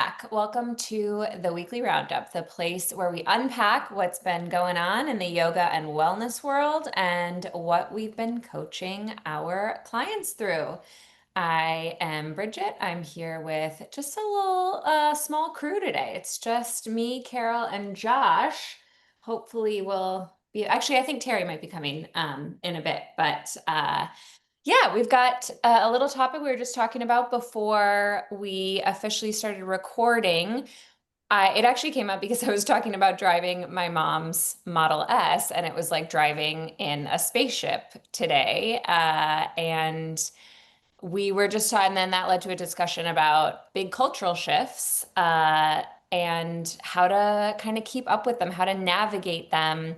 back. Welcome to the Weekly Roundup, the place where we unpack what's been going on in the yoga and wellness world and what we've been coaching our clients through. I am Bridget. I'm here with just a little small crew today. It's just me, Carol, and Josh. Hopefully we'll be, actually, I think Terry might be coming in a bit, but yeah, we've got a little topic we were just talking about before we officially started recording. It actually came up because I was talking about driving my mom's Model S, and it was like driving in a spaceship today. And we were just talking, and then that led to a discussion about big cultural shifts and how to kind of keep up with them, how to navigate them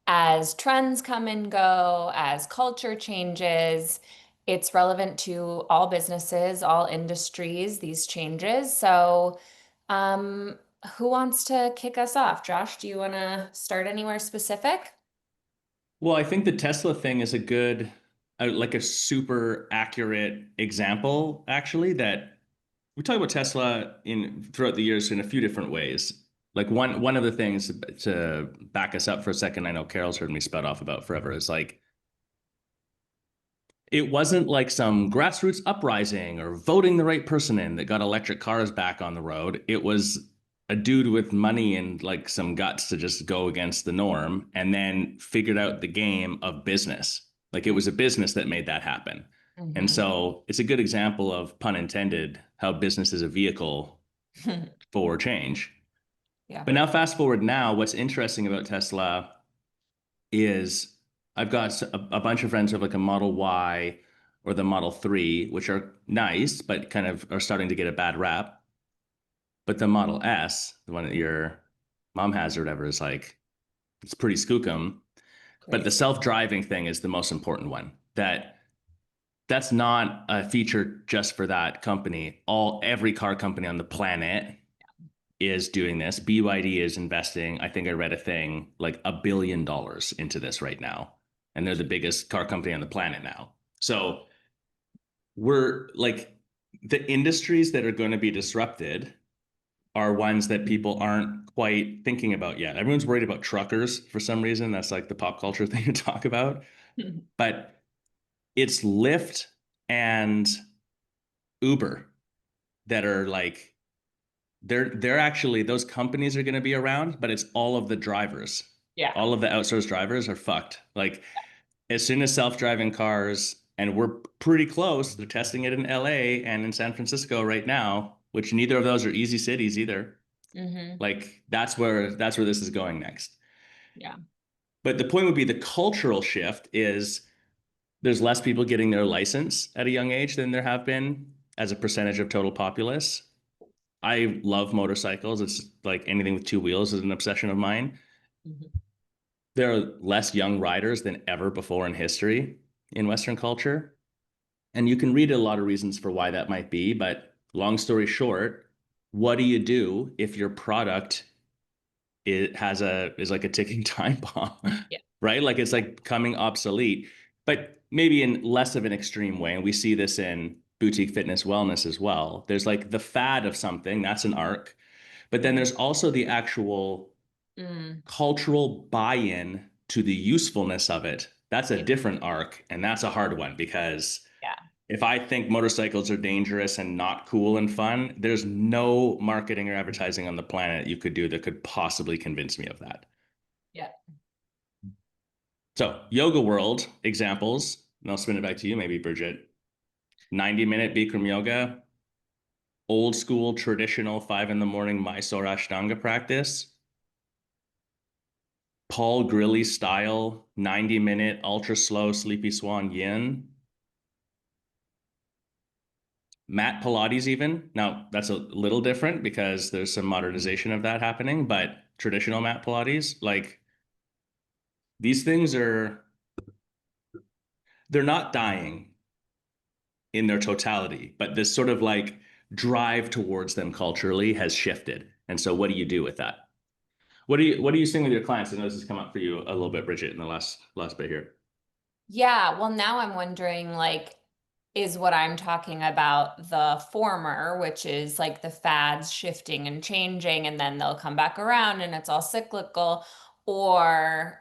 as trends come and go, as culture changes. It's relevant to all businesses, all industries, these changes. So, um, who wants to kick us off? Josh, do you want to start anywhere specific? Well, I think the Tesla thing is a good, like a super accurate example, actually, that we talk about Tesla in throughout the years in a few different ways. Like one of the things to back us up for a second, I know Carol's heard me spout off about forever, is like it wasn't like some grassroots uprising or voting the right person in that got electric cars back on the road. It was a dude with money and like some guts to just go against the norm and then figured out the game of business. Like it was a business that made that happen. And Mhm. so it's a good example of, pun intended, how business is a vehicle for change. Yeah. But now, fast forward now, what's interesting about Tesla is I've got a bunch of friends who have like a Model Y or the Model 3, which are nice, but kind of are starting to get a bad rap. But the Model S, the one that your mom has or whatever, is like, it's pretty skookum. But the Crazy. self-driving thing is the most important one. That's not a feature just for that company. Every car company on the planet is doing this. BYD is investing, I think I read a thing, like $1 billion into this right now. And they're the biggest car company on the planet now. So we're like the industries that are going to be disrupted are ones that people aren't quite thinking about yet. Everyone's worried about truckers for some reason. That's like the pop culture thing to talk about. But it's Lyft and Uber that are like they're actually those companies are going to be around, but it's all of the drivers. Yeah. All of the outsourced drivers are fucked. Like as soon as self-driving cars, and we're pretty close, they're testing it in LA and in San Francisco right now, which neither of those are easy cities either. Hmm. Like that's where this is going next. Yeah. But the point would be the cultural shift is there's less people getting their license at a young age than there have been as a percentage of total populace. I love motorcycles. It's like anything with two wheels is an obsession of mine. Mhm. There are less young riders than ever before in history in Western culture. And you can read a lot of reasons for why that might be. But long story short, what do you do if your product is like a ticking time bomb, Yeah. right? Like it's like becoming obsolete, but maybe in less of an extreme way. And we see this in boutique fitness wellness as well. There's like the fad of something, that's an arc. But then Mhm. there's also the actual Mm. cultural buy-in to the usefulness of it. That's a Yeah. different arc, and that's a hard one because Yeah. if I think motorcycles are dangerous and not cool and fun, there's no marketing or advertising on the planet you could do that could possibly convince me of that. Yeah. So, yoga world examples, and I'll spin it back to you, maybe, Bridget. 90-minute Bikram yoga, old school, traditional 5 in the morning Mysore Ashtanga practice, Paul Grilly style 90-minute ultra slow sleepy swan yin, mat Pilates even. Now that's a little different because there's some modernization of that happening, but traditional mat Pilates, like these things they're not dying in their totality, but this sort of like drive towards them culturally has shifted. And so what do you do with that? What are you seeing with your clients? I know this has come up for you a little bit, Bridget, in the last bit here. Yeah. Well, now I'm wondering, like, is what I'm talking about, the former, which is like the fads shifting and changing, and then they'll come back around and it's all cyclical? Or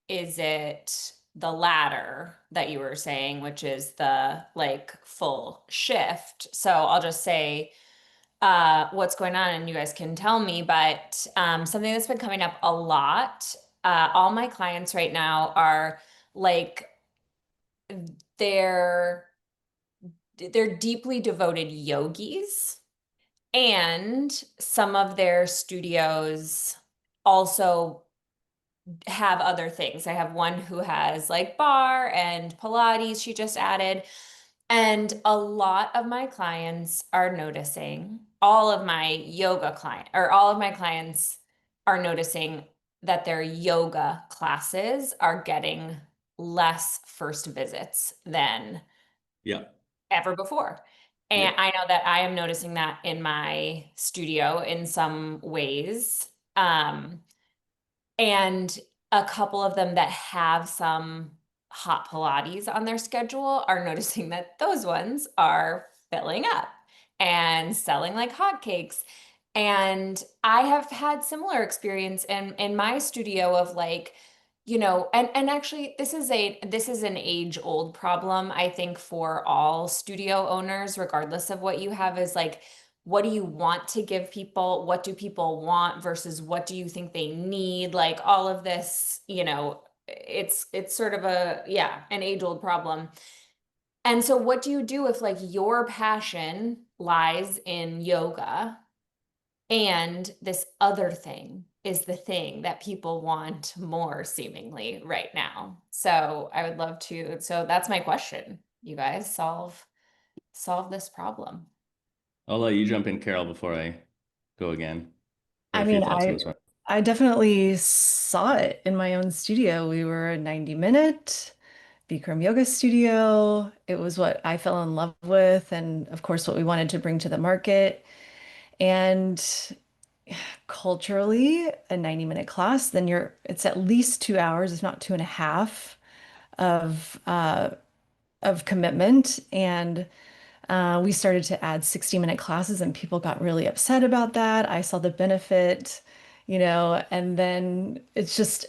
is it the latter that you were saying, which is the like full shift? So I'll just say what's going on and you guys can tell me, but something that's been coming up a lot, all my clients right now are like, they're they're deeply devoted yogis, and some of their studios also have other things. I have one who has like bar and Pilates she just added. And a lot of my clients are noticing, all of my yoga client or all of my clients are noticing that their yoga classes are getting less first visits than Yeah. ever before. Yeah. And I know that I am noticing that in my studio in some ways. And a couple of them that have some hot Pilates on their schedule are noticing that those ones are filling up and selling like hotcakes. And I have had similar experience in my studio of like, and actually this is an age old problem, I think, for all studio owners, regardless of what you have, is like, what do you want to give people? What do people want versus what do you think they need? Like all of this, it's sort of an age-old problem. And so what do you do if like your passion lies in yoga and this other thing is the thing that people want more seemingly right now? So I would love to, so that's my question. You guys solve this problem. I'll let you jump in, Carol, before I go again. I I have a few mean, thoughts on I this one. I definitely saw it in my own studio. We were a 90-minute Bikram yoga studio. It was what I fell in love with, and of course, what we wanted to bring to the market. And culturally, a 90-minute class, then it's at least 2 hours, if not two and a half, of commitment. And we started to add 60-minute classes, and people got really upset about that. I saw the benefit, and then it's just,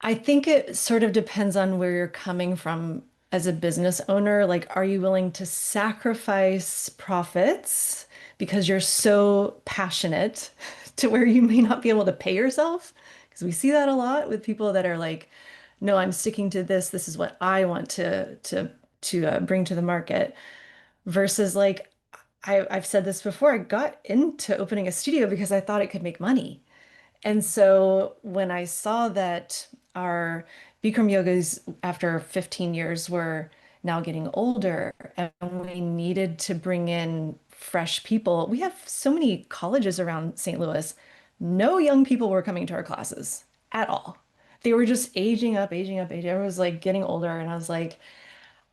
I think it sort of depends on where you're coming from as a business owner. Like, are you willing to sacrifice profits because you're so passionate to where you may not be able to pay yourself? Because we see that a lot with people that are like, no, I'm sticking to this. This is what I want to bring to the market. Versus like, I've said this before, I got into opening a studio because I thought it could make money. And so when I saw that our Bikram yogas after 15 years were now getting older and we needed to bring in fresh people, we have so many colleges around St. Louis. No young people were coming to our classes at all. They were just aging up, aging up, aging. Everyone was like getting older. And I was like,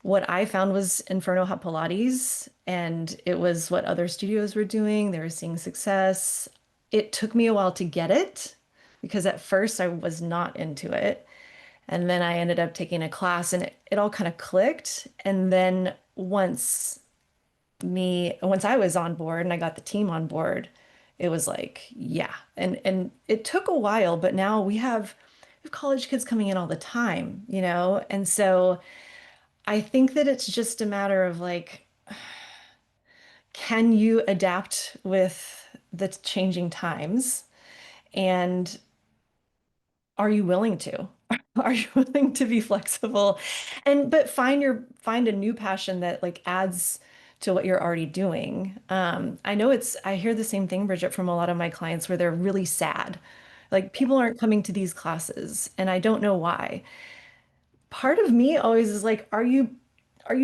what I found was Inferno Hot Pilates, and it was what other studios were doing. They were seeing success. It took me a while to get it because at first I was not into it. And then I ended up taking a class and it all kind of clicked. And then once I was on board and I got the team on board, it was like, yeah. And it took a while, but now we have college kids coming in all the time, And so I think that it's just a matter of like, can you adapt with the changing times? And are you willing to? Are you willing to be flexible? But find a new passion that like adds to what you're already doing. I hear the same thing, Bridget, from a lot of my clients where they're really sad. Like people aren't coming to these classes, and I don't know why. Part of me always is like, are you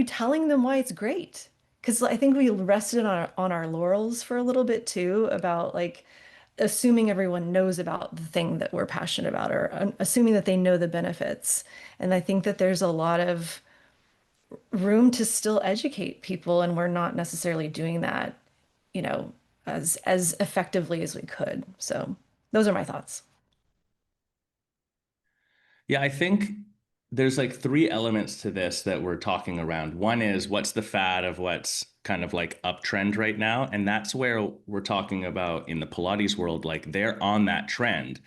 telling them why it's great? Because I think we rested on our laurels for a little bit too about like assuming everyone knows about the thing that we're passionate about or assuming that they know the benefits. And I think that there's a lot of room to still educate people, and we're not necessarily doing that, you know, as effectively as we could. So those are my thoughts. Yeah, I think there's like three elements to this that we're talking around. One is what's the fad of what's kind of like uptrend right now. And that's where we're talking about in the Pilates world, like they're on that trend.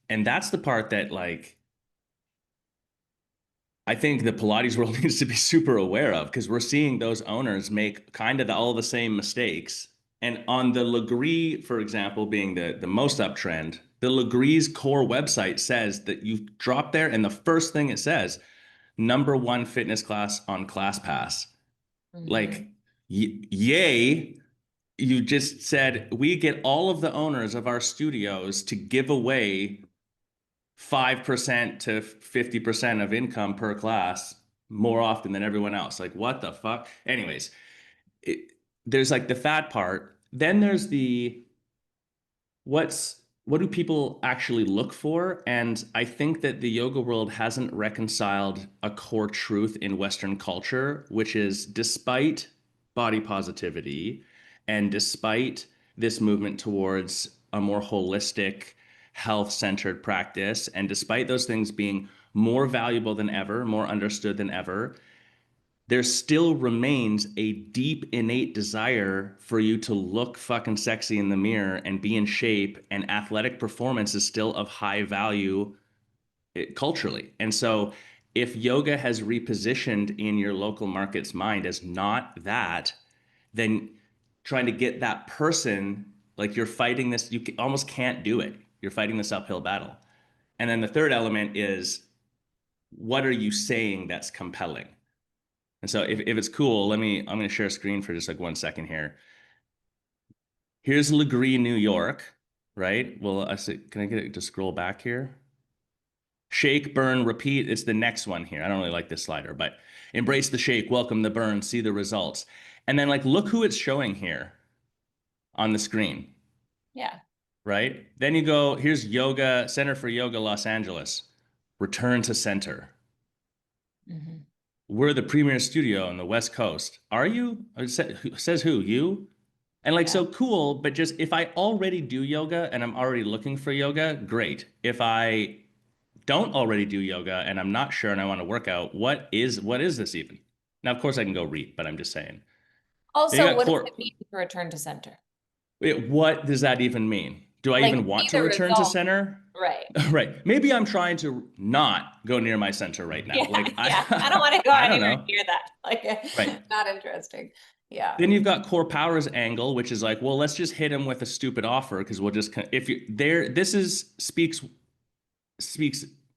And that's the part that like I think the Pilates world needs to be super aware of because we're seeing those owners make kind of all the same mistakes. And on the Legree, for example, being the most uptrend, the Legree's core website says that you drop there, and the first thing it says, #1 fitness class on ClassPass. Mhm. Like, yay. You just said we get all of the owners of our studios to give away 5% to 50% of income per class more often than everyone else. Like, what the fuck? Anyways, it, there's like the fat part. Then there's the what do people actually look for? And I think that the yoga world hasn't reconciled a core truth in Western culture, which is despite body positivity and despite this movement towards a more holistic, health-centered practice, and despite those things being more valuable than ever, more understood than ever, there still remains a deep innate desire for you to look fucking sexy in the mirror and be in shape, and athletic performance is still of high value culturally. And so if yoga has repositioned in your local market's mind as not that, then trying to get that person, like you're fighting this, you almost can't do it. You're fighting this uphill battle. And then the third element is, what are you saying that's compelling? And so if it's cool, I'm going to share a screen for just like 1 second here. Here's Legree, New York, right? Well, can I get it to scroll back here? Shake, burn, repeat. It's the next one here. I don't really like this slider, but embrace the shake, welcome the burn, see the results. And then like, look who it's showing here on the screen, Yeah. right? Then you go, here's Yoga, Center for Yoga, Los Angeles. Return to center. Mhm. We're the premier studio on the West Coast. Are you? Says who? You? And like, Yeah. so cool, but just if I already do yoga and I'm already looking for yoga, great. If I don't already do yoga and I'm not sure and I want to work out, what is this even? Now, of course, I can go read, but I'm just saying. Then you Also, got what does core. it mean to return to center? What does that even mean? Do I Like, even want see to the return to result. center? Right. Right. Maybe I'm trying to not go near my center right now. Yeah, Like yeah. I don't want to go I don't anywhere know. near that. Like, Right. not interesting. Yeah. Then you've got core powers angle, which is like, well, let's just hit him with a stupid offer because we'll just if you there. This is speaks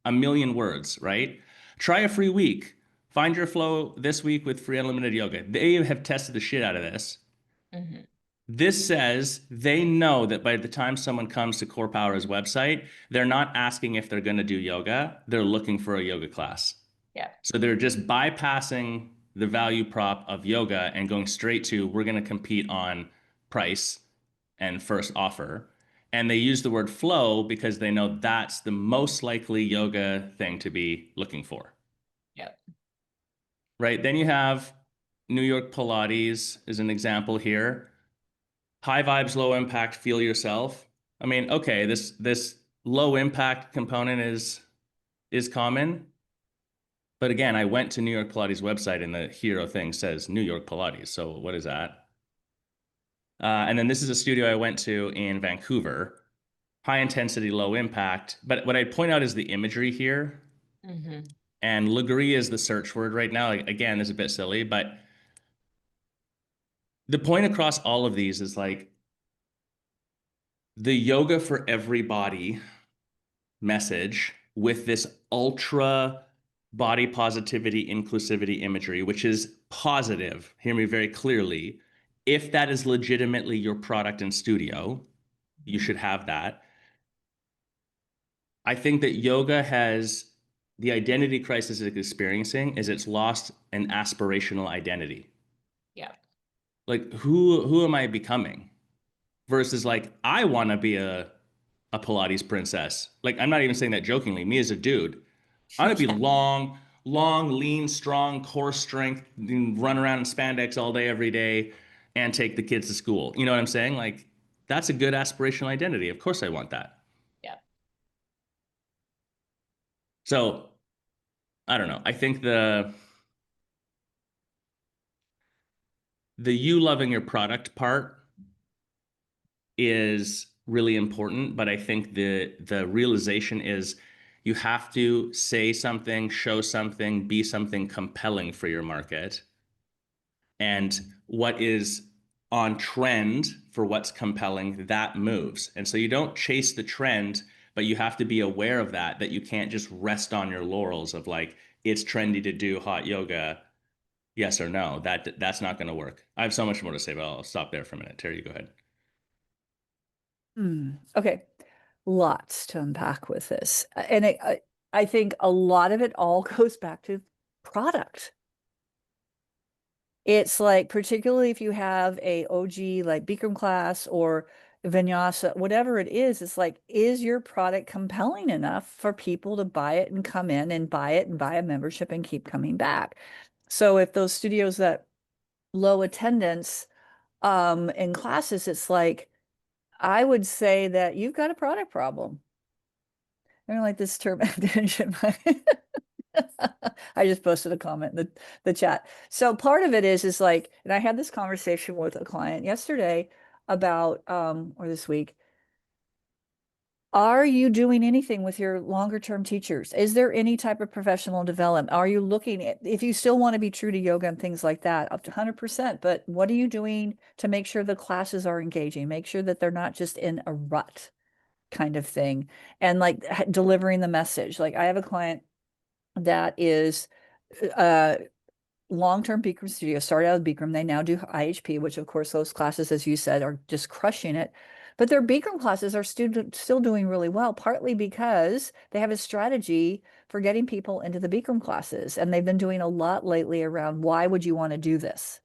a million words, right? Try a free week. Find your flow this week with free unlimited yoga. They have tested the shit out of this. Hmm. This says they know that by the time someone comes to Core Power's website, they're not asking if they're going to do yoga. They're looking for a yoga class. Yeah. So they're just bypassing the value prop of yoga and going straight to, we're going to compete on price and first offer. And they use the word flow because they know that's the most likely yoga thing to be looking for, Yeah. right? Then you have New York Pilates is an example here. High vibes, low impact, feel yourself. I mean, okay, this low impact component is common, but again, I went to New York Pilates website and the hero thing says New York Pilates. So what is that? And then this is a studio I went to in Vancouver. High intensity, low impact. But what I'd point out is the imagery here. Hmm. And Legree is the search word right now. Like, again, this is a bit silly, but the point across all of these is like the yoga for everybody message with this ultra body positivity, inclusivity imagery, which is positive. Hear me very clearly. If that is legitimately your product and studio, you should have that. I think that yoga has the identity crisis it's experiencing is it's lost an aspirational identity. Yeah. Like who am I becoming? Versus like I want to be a Pilates princess. Like I'm not even saying that jokingly. Me as a dude, I want to be Yeah. long, lean, strong, core strength, run around in spandex all day, every day, and take the kids to school. You know what I'm saying? Like, that's a good aspirational identity. Of course, I want that. Yeah. So I don't know. I think the you loving your product part is really important, but I think the realization is you have to say something, show something, be something compelling for your market. And what is on trend for what's compelling, that moves. And so you don't chase the trend, but you have to be aware of that you can't just rest on your laurels of like, it's trendy to do hot yoga. Yes or no. That's not going to work. I have so much more to say, but I'll stop there for a minute. Terry, you go ahead. Okay. Lots to unpack with this. And I think a lot of it all goes back to product. It's like, particularly if you have a OG like Bikram class or Vinyasa, whatever it is, it's like, is your product compelling enough for people to buy it and come in and buy it and buy a membership and keep coming back? So if those studios that low attendance in classes, it's like, I would say that you've got a product problem. I don't like this term. I just posted a comment in the chat. So part of it is like, and I had this conversation with a client yesterday about, or this week, are you doing anything with your longer term teachers? Is there any type of professional development? Are you looking at, if you still want to be true to yoga and things like that, up to 100%, but what are you doing to make sure the classes are engaging? Make sure that they're not just in a rut kind of thing, and like delivering the message. Like I have a client that is long-term Bikram studio, started out with Bikram. They now do IHP, which of course those classes, as you said, are just crushing it. But their Bikram classes are still doing really well, partly because they have a strategy for getting people into the Bikram classes. And they've been doing a lot lately around, why would you want to do this?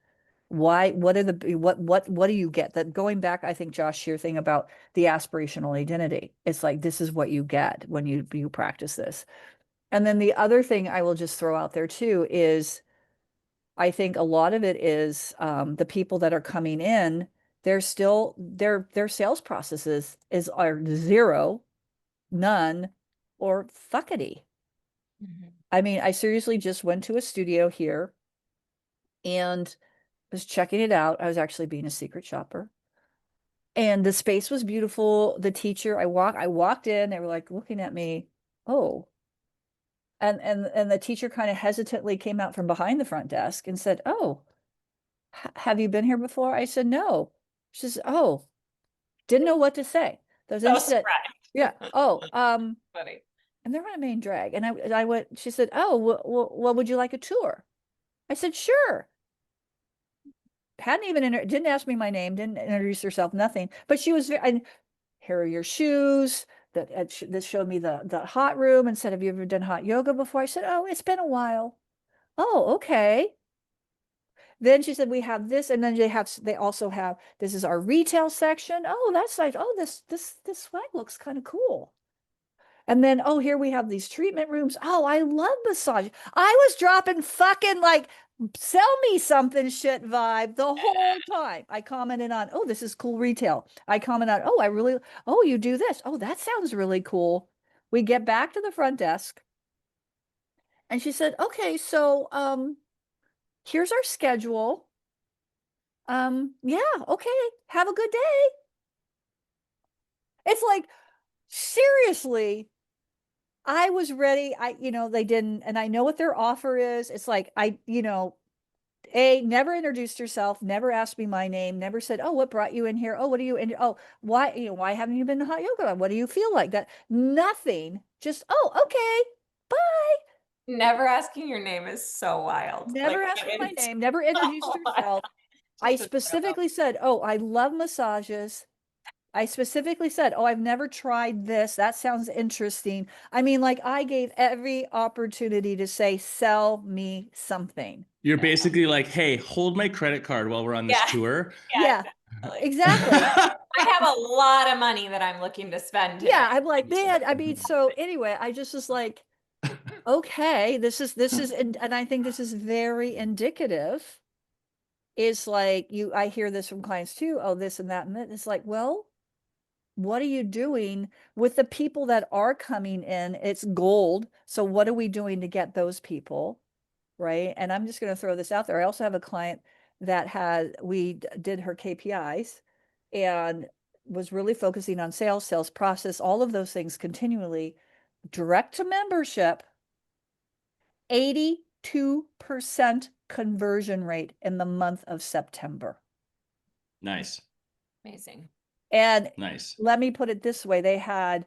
Why, what do you get? That going back, I think, Josh, your thing about the aspirational identity. It's like, this is what you get when you practice this. And then the other thing I will just throw out there too is, I think a lot of it is the people that are coming in, they're still their sales processes are zero, none, or fuckety. I mean, I seriously just went to a studio here and was checking it out. I was actually being a secret shopper. And the space was beautiful. The teacher, I walked in, they were like looking at me, oh. And the teacher kind of hesitantly came out from behind the front desk and said, oh, have you been here before? I said, no. She says, oh, didn't know what to say. So then she said, yeah, oh, Funny. and they're on a main drag. And I went, she said, oh, well, would you like a tour? I said, sure. Hadn't even, didn't ask me my name, didn't introduce herself, nothing. But she was, and here are your shoes. This showed me the hot room and said, have you ever done hot yoga before? I said, oh, it's been a while. Oh, okay. Then she said, we have this, and then they also have, this is our retail section. Oh, that's nice. Oh, this swag looks kind of cool. And then, oh, here we have these treatment rooms. Oh, I love massage. I was dropping fucking like, sell me something shit vibe the whole time. I commented on, oh, this is cool retail. I comment on, oh, you do this. Oh, that sounds really cool. We get back to the front desk. And she said, okay, so here's our schedule. Yeah, okay. Have a good day. It's like, seriously, I was ready. They didn't, and I know what their offer is. It's like, never introduced herself, never asked me my name, never said, oh, what brought you in here? Oh, what are you in? Oh, why haven't you been to hot yoga? What do you feel like that? Nothing. Just, oh, okay. Bye. Never asking your name is so wild. Never asked me my name, never introduced herself. I specifically said, oh, I love massages. I specifically said, oh, I've never tried this. That sounds interesting. I mean, like, I gave every opportunity to say, sell me something. You're basically like, hey, hold my credit card while we're on this tour. Yeah, exactly. I have a lot of money that I'm looking to spend today. Yeah, I'm like, man, I mean, so anyway, I just was like, okay, this is, and I think this is very indicative. It's like I hear this from clients too. Oh, this and that. And that. It's like, well, what are you doing with the people that are coming in? It's gold. So what are we doing to get those people? Right. And I'm just going to throw this out there. I also have a client that did her KPIs and was really focusing on sales process, all of those things continually. Direct to membership, 82% conversion rate in the month of September. Nice. Amazing. And Nice. let me put it this way. They had,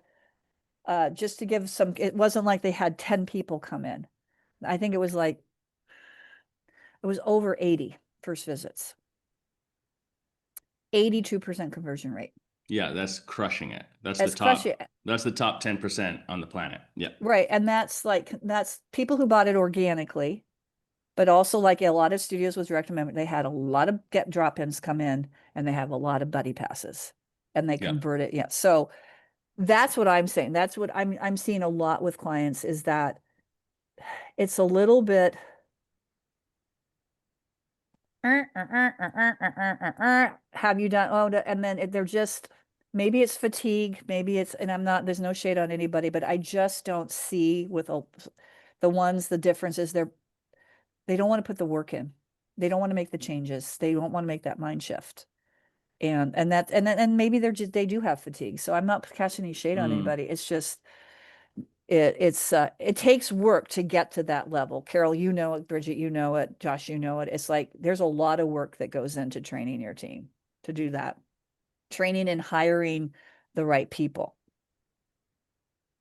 just to give some, it wasn't like they had 10 people come in. I think it was over 80 first visits. 82% conversion rate. Yeah, that's crushing it. That's It's the top. crushing it. That's the top 10% on the planet. Yeah. Right. And that's people who bought it organically, but also like a lot of studios was recommended. They had a lot of get drop-ins come in and they have a lot of buddy passes and they convert it. Yeah. So that's what I'm saying. That's what I'm seeing a lot with clients is that it's a little bit have you done and then they're just maybe it's fatigue, maybe it's and there's no shade on anybody, but I just don't see with the difference is they don't want to put the work in. They don't want to make the changes. They don't want to make that mind shift. And maybe they do have fatigue. So I'm not casting any shade on anybody. It's just it takes work to get to that level. Carol, you know it. Bridget, you know it. Josh, you know it. It's like there's a lot of work that goes into training your team to do that. Training and hiring the right people.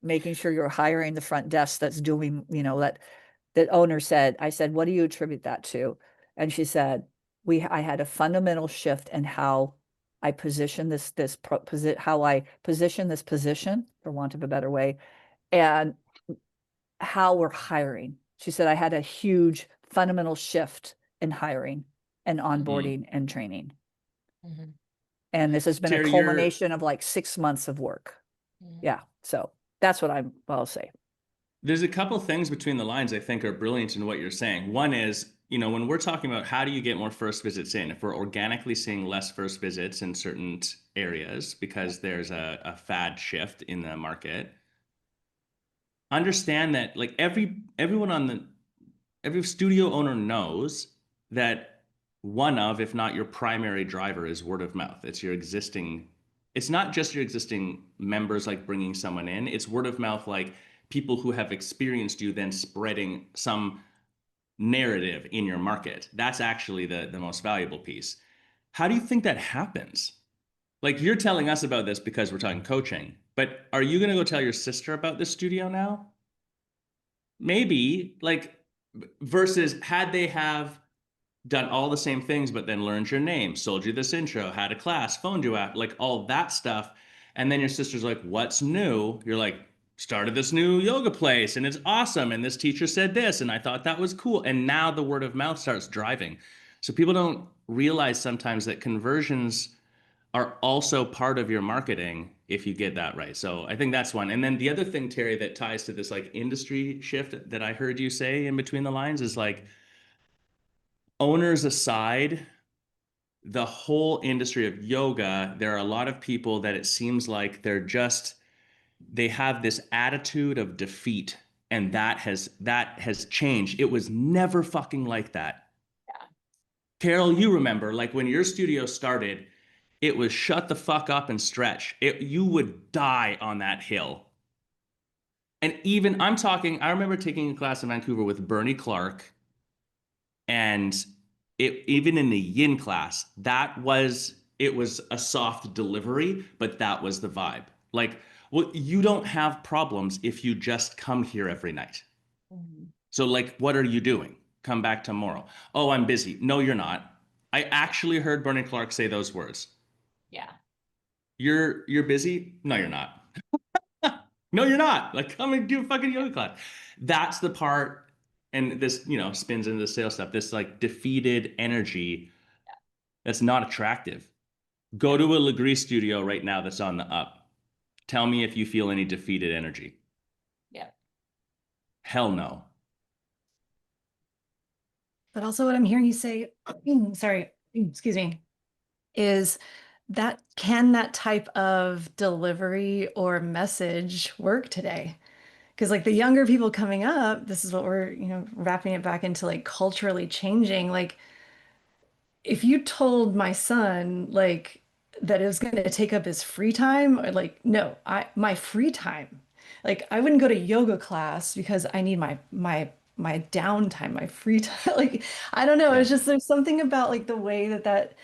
Making sure you're hiring the front desk that's doing, that owner said, I said, what do you attribute that to? And she said, I had a fundamental shift in how I position this position, for want of a better way, and how we're hiring. She said, I had a huge fundamental shift in hiring and onboarding and training. Mm-hmm. And this has been Terry, a culmination of like 6 months of work. Mm-hmm. Yeah. So that's what I'll say. There's a couple things between the lines I think are brilliant in what you're saying. One is, when we're talking about how do you get more first visits in, if we're organically seeing less first visits in certain areas because there's a fad shift in the market, understand that like every studio owner knows that one of, if not your primary driver, is word of mouth. It's not just your existing members like bringing someone in, it's word of mouth, like people who have experienced you then spreading some narrative in your market. That's actually the most valuable piece. How do you think that happens? Like, you're telling us about this because we're talking coaching, but are you going to go tell your sister about this studio now? Maybe, like, versus had they have done all the same things, but then learned your name, sold you this intro, had a class, phoned you out, like all that stuff. And then your sister's like, what's new? You're like, started this new yoga place and it's awesome. And this teacher said this, and I thought that was cool. And now the word of mouth starts driving. So people don't realize sometimes that conversions are also part of your marketing if you get that right. So I think that's one. And then the other thing, Terry, that ties to this like industry shift that I heard you say in between the lines is like, owners aside, the whole industry of yoga, there are a lot of people that it seems like they have this attitude of defeat, and that has changed. It was never fucking like that. Yeah. Carol, you remember, like when your studio started, it was shut the fuck up and stretch. You would die on that hill. And even I remember taking a class in Vancouver with Bernie Clark, and even in the yin class, it was a soft delivery, but that was the vibe. Like, well, you don't have problems if you just come here every night. Mm-hmm. So like, what are you doing? Come back tomorrow. Oh, I'm busy. No, you're not. I actually heard Bernie Clark say those words. Yeah. You're busy? No, you're not. No, you're not. Like, come and do a fucking yoga class. That's the part. And this, spins into the sales stuff, this like defeated energy that's not attractive. Go to a Legree studio right now that's on the up. Tell me if you feel any defeated energy. Yeah. Hell no. But also what I'm hearing you say, sorry, excuse me, is that type of delivery or message work today? Because like the younger people coming up, this is what we're, wrapping it back into like culturally changing. Like if you told my son like that it was going to take up his free time, or like, no, my free time, like I wouldn't go to yoga class because I need my downtime, my free time. Like I don't know, Yeah. it's just there's something about like the way that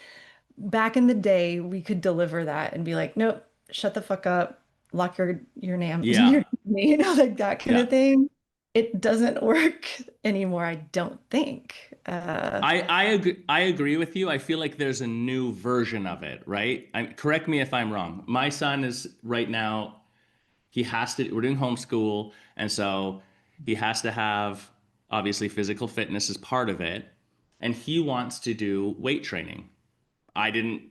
back in the day we could deliver that and be like, nope, shut the fuck up, lock your name, Yeah. like that kind Yeah. of thing. It doesn't work anymore, I don't think. I agree with you. I feel like there's a new version of it, right? Correct me if I'm wrong. My son is right now, he has to, we're doing homeschool, and so he has to have obviously physical fitness as part of it, and he wants to do weight training. I didn't,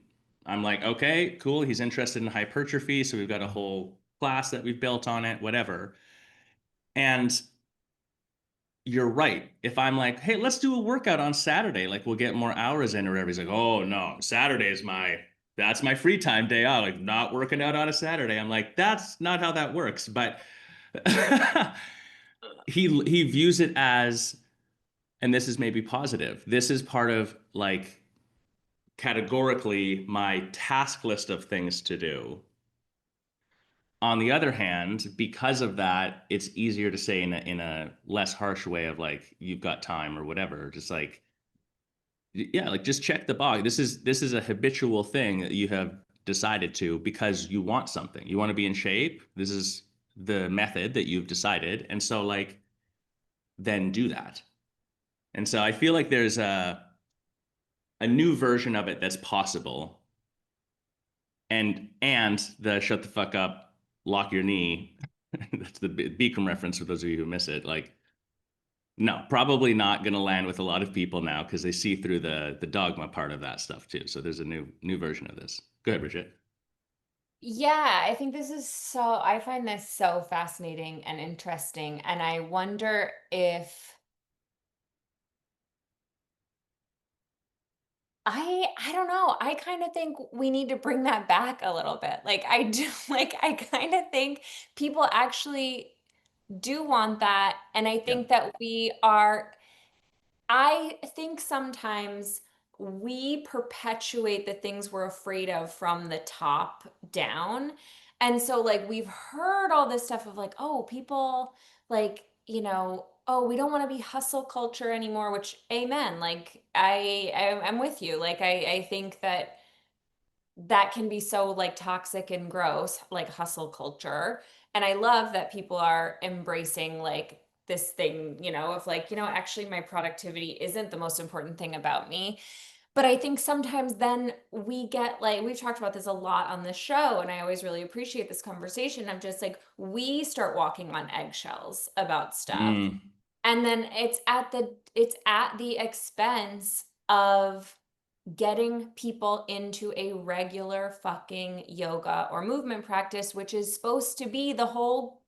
I'm like, okay, cool. He's interested in hypertrophy, so we've got a whole class that we've built on it, whatever. And you're right. If I'm like, hey, let's do a workout on Saturday, like we'll get more hours in or whatever. He's like, oh no, Saturday is that's my free time day out. Like not working out on a Saturday. I'm like, that's not how that works. But he views it as, and this is maybe positive. This is part of like categorically my task list of things to do. On the other hand, because of that, it's easier to say in a less harsh way of like, you've got time or whatever. Just like, yeah, like just check the box. This is a habitual thing that you have decided to because you want something. You want to be in shape. This is the method that you've decided. And so like then do that. And so I feel like there's a new version of it that's possible. And the shut the fuck up, lock your knee. That's the Bikram reference for those of you who miss it. Like, no, probably not going to land with a lot of people now because they see through the dogma part of that stuff too. So there's a new version of this. Go ahead, Bridget. Yeah, I think I find this so fascinating and interesting. And I wonder if I don't know. I kind of think we need to bring that back a little bit. Like I do, like I kind of think people actually do want that. And I Yeah. think that I think sometimes we perpetuate the things we're afraid of from the top down. And so, like, we've heard all this stuff of like, oh, people like, oh, we don't want to be hustle culture anymore, which amen. Like, I'm with you. Like, I think that can be so like toxic and gross, like hustle culture. And I love that people are embracing like this thing, of like, actually my productivity isn't the most important thing about me. But I think sometimes then we get like, we've talked about this a lot on the show, and I always really appreciate this conversation of just like, we start walking on eggshells about stuff. Mm, And then it's at the expense of getting people into a regular fucking yoga or movement practice, which is supposed to be the whole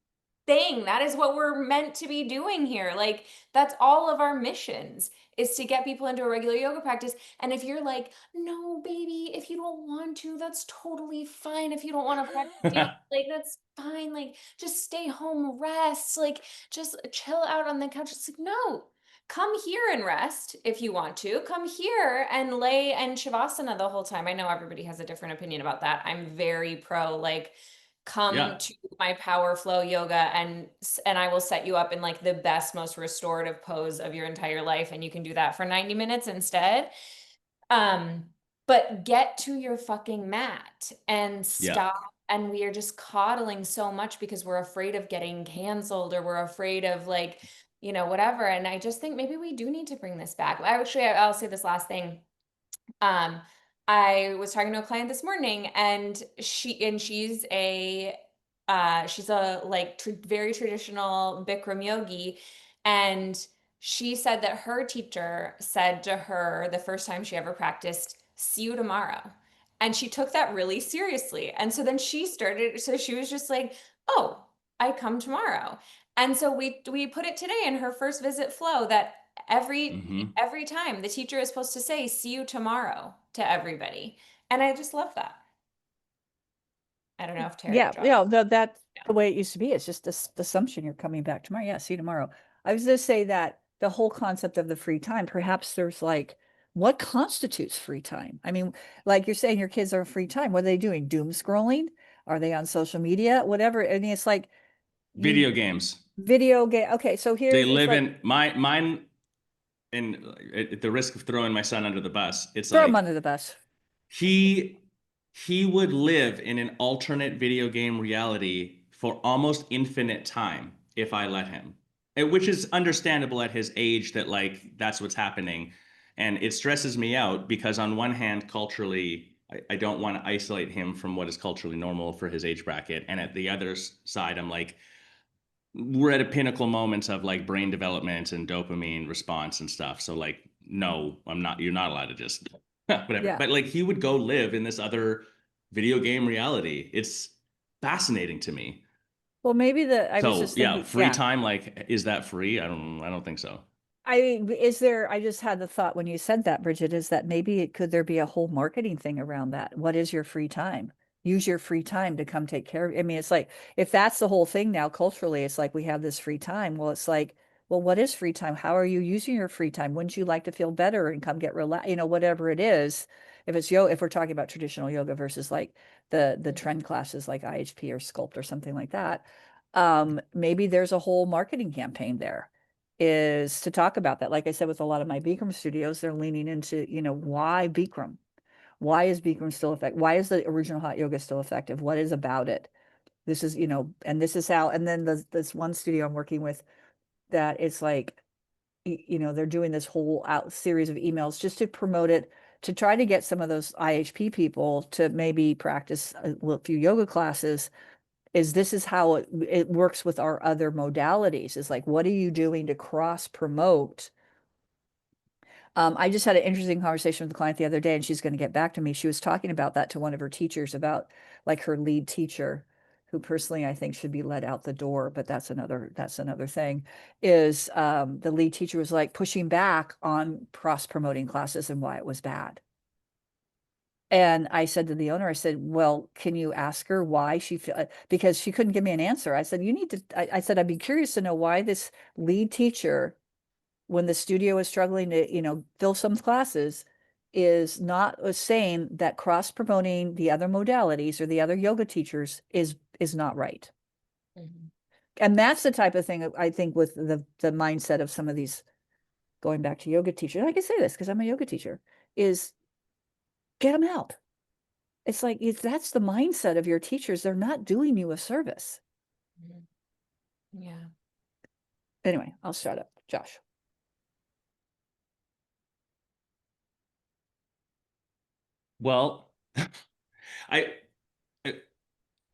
thing. That is what we're meant to be doing here. Like, that's all of our missions is to get people into a regular yoga practice. And if you're like, no, baby, if you don't want to, that's totally fine. If you don't want to practice yoga, like, that's fine. Like, just stay home, rest, like, just chill out on the couch. It's like, no, come here and rest if you want to. Come here and lay in shavasana the whole time. I know everybody has a different opinion about that. I'm very pro, like, come yeah. to my power flow yoga and I will set you up in like the best, most restorative pose of your entire life, and you can do that for 90 minutes instead. Um, but get to your fucking mat and Yeah. stop. And we are just coddling so much because we're afraid of getting canceled, or we're afraid of like, whatever. And I just think maybe we do need to bring this back. Actually, I'll say this last thing. Um, I was talking to a client this morning, and she's a like very traditional Bikram yogi, and she said that her teacher said to her the first time she ever practiced, "See you tomorrow." And she took that really seriously. And so then so she was just like, "Oh, I come tomorrow." And so we put it today in her first visit flow that every Hmm. every time the teacher is supposed to say, "See you tomorrow" to everybody. And I just love that. I don't know if Terry Yeah, dropped. that's Yeah. the way it used to be. It's just this assumption you're coming back tomorrow. Yeah, see you tomorrow. I was going to say that the whole concept of the free time, perhaps there's like, what constitutes free time? I mean, like you're saying, your kids are free time. What are they doing? Doom scrolling? Are they on social media? Whatever. I mean, it's like Video you games. video game. Okay, so They here's it's live like in mine. And at the risk of throwing my son under the bus, it's throw them like under the bus. he he would live in an alternate video game reality for almost infinite time if I let him. Which is understandable at his age that like that's what's happening. And it stresses me out because on one hand, culturally, I don't want to isolate him from what is culturally normal for his age bracket. And at the other side, I'm like, we're at a pinnacle moments of like brain development and dopamine response and stuff. So like, no, I'm not, you're not allowed to just whatever. Yeah. But like he would go live in this other video game reality. It's fascinating to me. Well, maybe I was So just yeah, thinking, free yeah. time, like, is that free? I don't think so. I just had the thought when you said that, Bridget, is that maybe could there be a whole marketing thing around that? What is your free time? Use your free time to come take care of. I mean, it's like if that's the whole thing now culturally, it's like we have this free time. Well, it's like, well, what is free time? How are you using your free time? Wouldn't you like to feel better and come get relaxed? Whatever it is. If it's yoga, if we're talking about traditional yoga versus like the trend classes like IHP or Sculpt or something like that, maybe there's a whole marketing campaign there is to talk about that. Like I said, with a lot of my Bikram studios, they're leaning into, why Bikram? Why is Bikram still effective? Why is the original hot yoga still effective? What is about it? This is, and this is how, and then this one studio I'm working with that it's like, they're doing this whole out series of emails just to promote it, to try to get some of those IHP people to maybe practice a few yoga classes this is how it works with our other modalities is like, what are you doing to cross promote? I just had an interesting conversation with a client the other day and she's going to get back to me. She was talking about that to one of her teachers about like her lead teacher, who personally I think should be let out the door, but that's another thing, is the lead teacher was like pushing back on cross promoting classes and why it was bad. And I said to the owner, I said, well, can you ask her why she feel, because she couldn't give me an answer. I said, you need to, I said, I'd be curious to know why this lead teacher, when the studio is struggling to, fill some classes, is not saying that cross promoting the other modalities or the other yoga teachers is not right. Mhm. And that's the type of thing I think with the mindset of some of these, going back to yoga teachers, I can say this because I'm a yoga teacher, is get them out. It's like, if that's the mindset of your teachers, they're not doing you a service. Mhm. Yeah. Anyway, I'll shut up. Josh. Well, I, I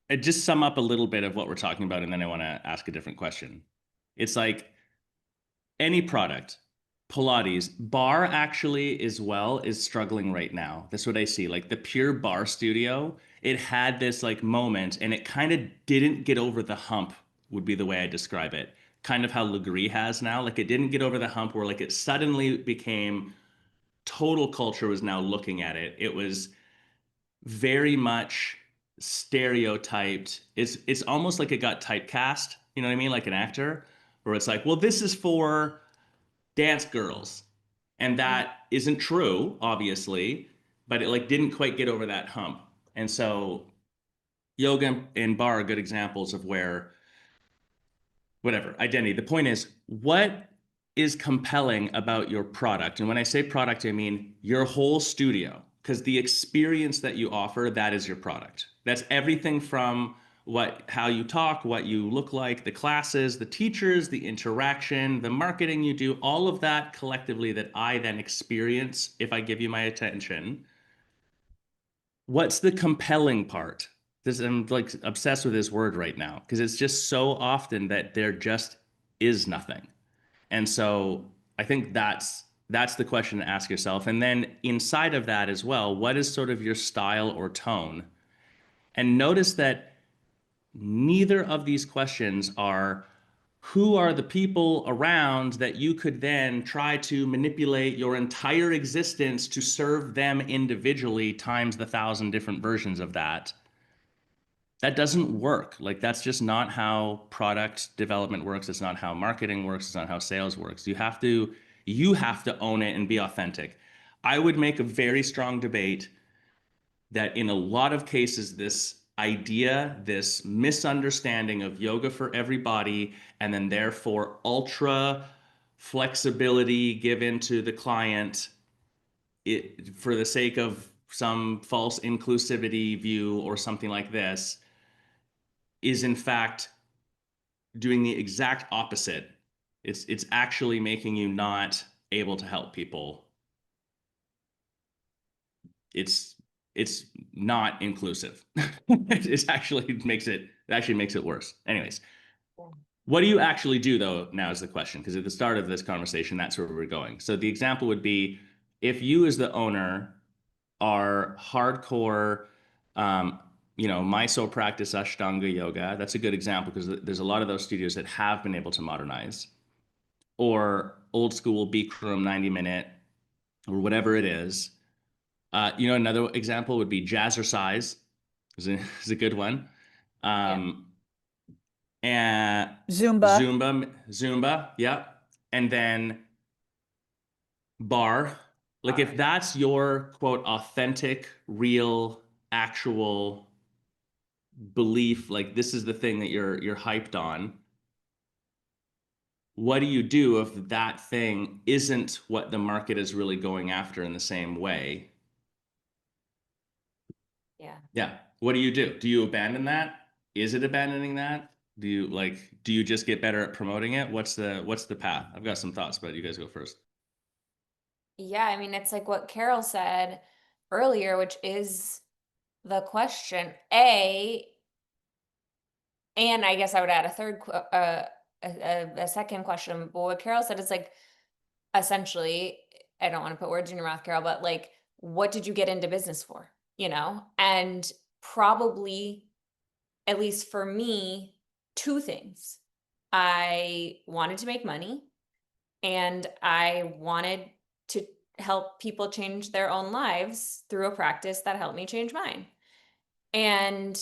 I just sum up a little bit of what we're talking about, and then I want to ask a different question. It's like any product, Pilates, bar actually as well is struggling right now. That's what I see. Like the Pure Bar Studio, it had this like moment and it kind of didn't get over the hump, would be the way I describe it. Kind of how Legree has now. Like it didn't get over the hump where like it suddenly became total culture was now looking at it. It was very much stereotyped. It's almost like it got typecast, you know what I mean? Like an actor, where it's like, well, this is for dance girls. And that isn't true, obviously, but it like didn't quite get over that hump. And so yoga and bar are good examples of where whatever identity. The point is, what is compelling about your product? And when I say product, I mean your whole studio, because the experience that you offer, that is your product. That's everything from how you talk, what you look like, the classes, the teachers, the interaction, the marketing you do, all of that collectively that I then experience if I give you my attention. What's the compelling part? I'm like obsessed with this word right now because it's just so often that there just is nothing. And so I think that's the question to ask yourself. And then inside of that as well, what is sort of your style or tone? And notice that neither of these questions are who are the people around that you could then try to manipulate your entire existence to serve them individually times the 1,000 different versions of that. that doesn't work. Like that's just not how product development works. It's not how marketing works. It's not how sales works. You have to own it and be authentic. I would make a very strong debate that in a lot of cases, this idea, this misunderstanding of yoga for everybody, and then therefore ultra flexibility given to the client for the sake of some false inclusivity view or something like this, is in fact doing the exact opposite. It's actually making you not able to help people. It's not inclusive. It actually makes it worse. Anyways, what do you actually do though? Now is the question, because at the start of this conversation, that's where we're going. So the example would be if you as the owner are hardcore, Mysore practice Ashtanga yoga. That's a good example because there's a lot of those studios that have been able to modernize, or old school Bikram 90-minute or whatever it is. Another example would be jazzercise is a good one. And Zumba. Zumba, yeah. And then bar. Like if that's your quote authentic, real, actual belief, like this is the thing that you're hyped on, what do you do if that thing isn't what the market is really going after in the same way? Yeah. What do you do? Do you abandon that? Is it abandoning that? Do you just get better at promoting it? What's the path? I've got some thoughts, but you guys go first. Yeah, I mean, it's like what Carol said earlier, which is the question. And I guess I would add a second question. But what Carol said is like, essentially, I don't want to put words in your mouth, Carol, but like, what did you get into business for? And probably, at least for me, two things. I wanted to make money and I wanted to help people change their own lives through a practice that helped me change mine. And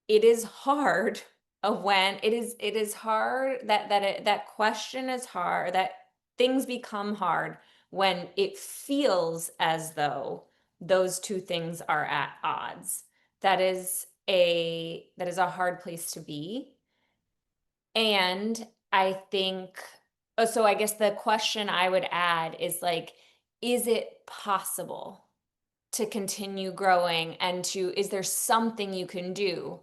it is hard when it is hard that question is hard, that things become hard when it feels as though those two things are at odds. That is a hard place to be. And I think, so I guess the question I would add is like, is it possible to continue growing and is there something you can do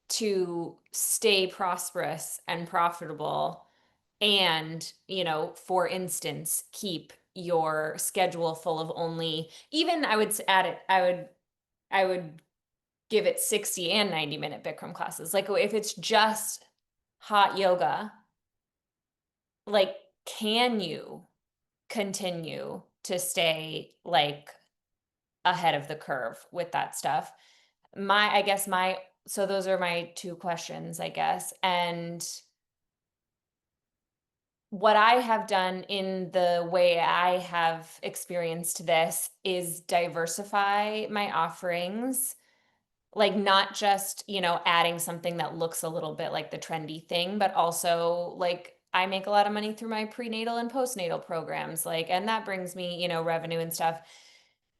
to stay prosperous and profitable and, for instance, keep your schedule full of only, even I would add it, I would give it 60 and 90-minute Bikram classes. Like if it's just hot yoga, like, can you continue to stay like ahead of the curve with that stuff? So those are my two questions, I guess. And what I have done in the way I have experienced this is diversify my offerings, like not just, adding something that looks a little bit like the trendy thing, but also like I make a lot of money through my prenatal and postnatal programs, like, and that brings me, revenue and stuff.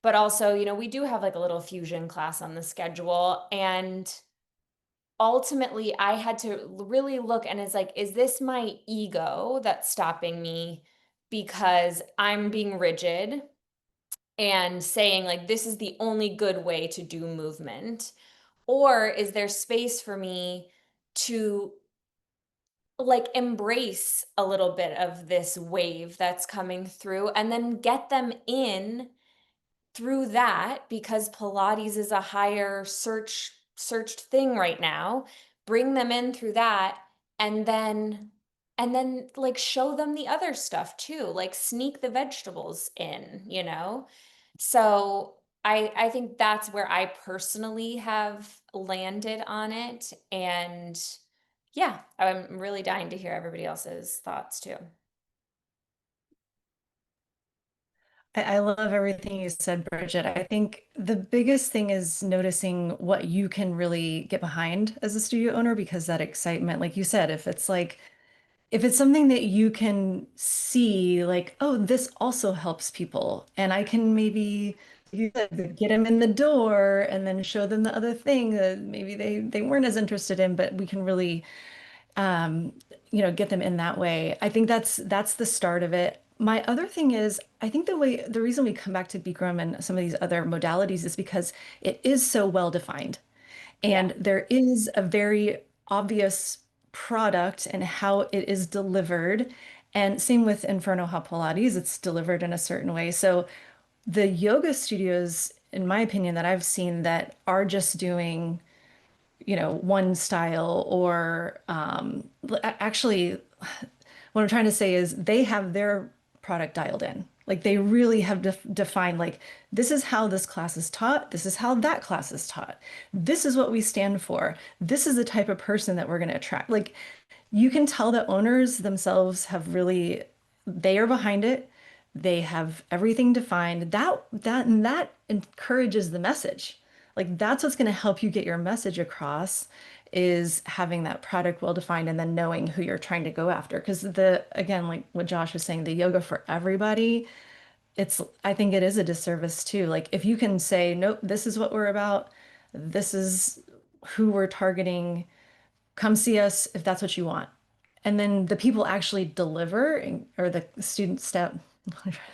But also, we do have like a little fusion class on the schedule. And ultimately, I had to really look and it's like, is this my ego that's stopping me because I'm being rigid and saying like, this is the only good way to do movement? Or is there space for me to like embrace a little bit of this wave that's coming through and then get them in through that, because Pilates is a higher searched thing right now, bring them in through that and then like show them the other stuff too, like sneak the vegetables in. So I think that's where I personally have landed on it. And yeah, I'm really dying to hear everybody else's thoughts too. I love everything you said, Bridget. I think the biggest thing is noticing what you can really get behind as a studio owner, because that excitement, like you said, if it's something that you can see, like, oh, this also helps people, and I can maybe you said, get them in the door and then show them the other thing that maybe they weren't as interested in, but we can really um, get them in that way. I think that's the start of it. My other thing is, I think the reason we come back to Bikram and some of these other modalities is because it is so well defined. Yeah. And there is a very obvious product and how it is delivered. And same with Inferno Hot Pilates, it's delivered in a certain way. So the yoga studios, in my opinion, that I've seen that are just doing, one style or actually, what I'm trying to say is they have their product dialed in. Like they really have defined, like, this is how this class is taught. This is how that class is taught. This is what we stand for. This is the type of person that we're going to attract. Like you can tell that owners themselves have really, they are behind it. They have everything defined. That encourages the message. Like that's what's going to help you get your message across is having that product well defined and then knowing who you're trying to go after. Because again, like what Josh was saying, the yoga for everybody, I think it is a disservice too. Like if you can say, nope, this is what we're about, this is who we're targeting, come see us if that's what you want. And then the people actually deliver, or the student step,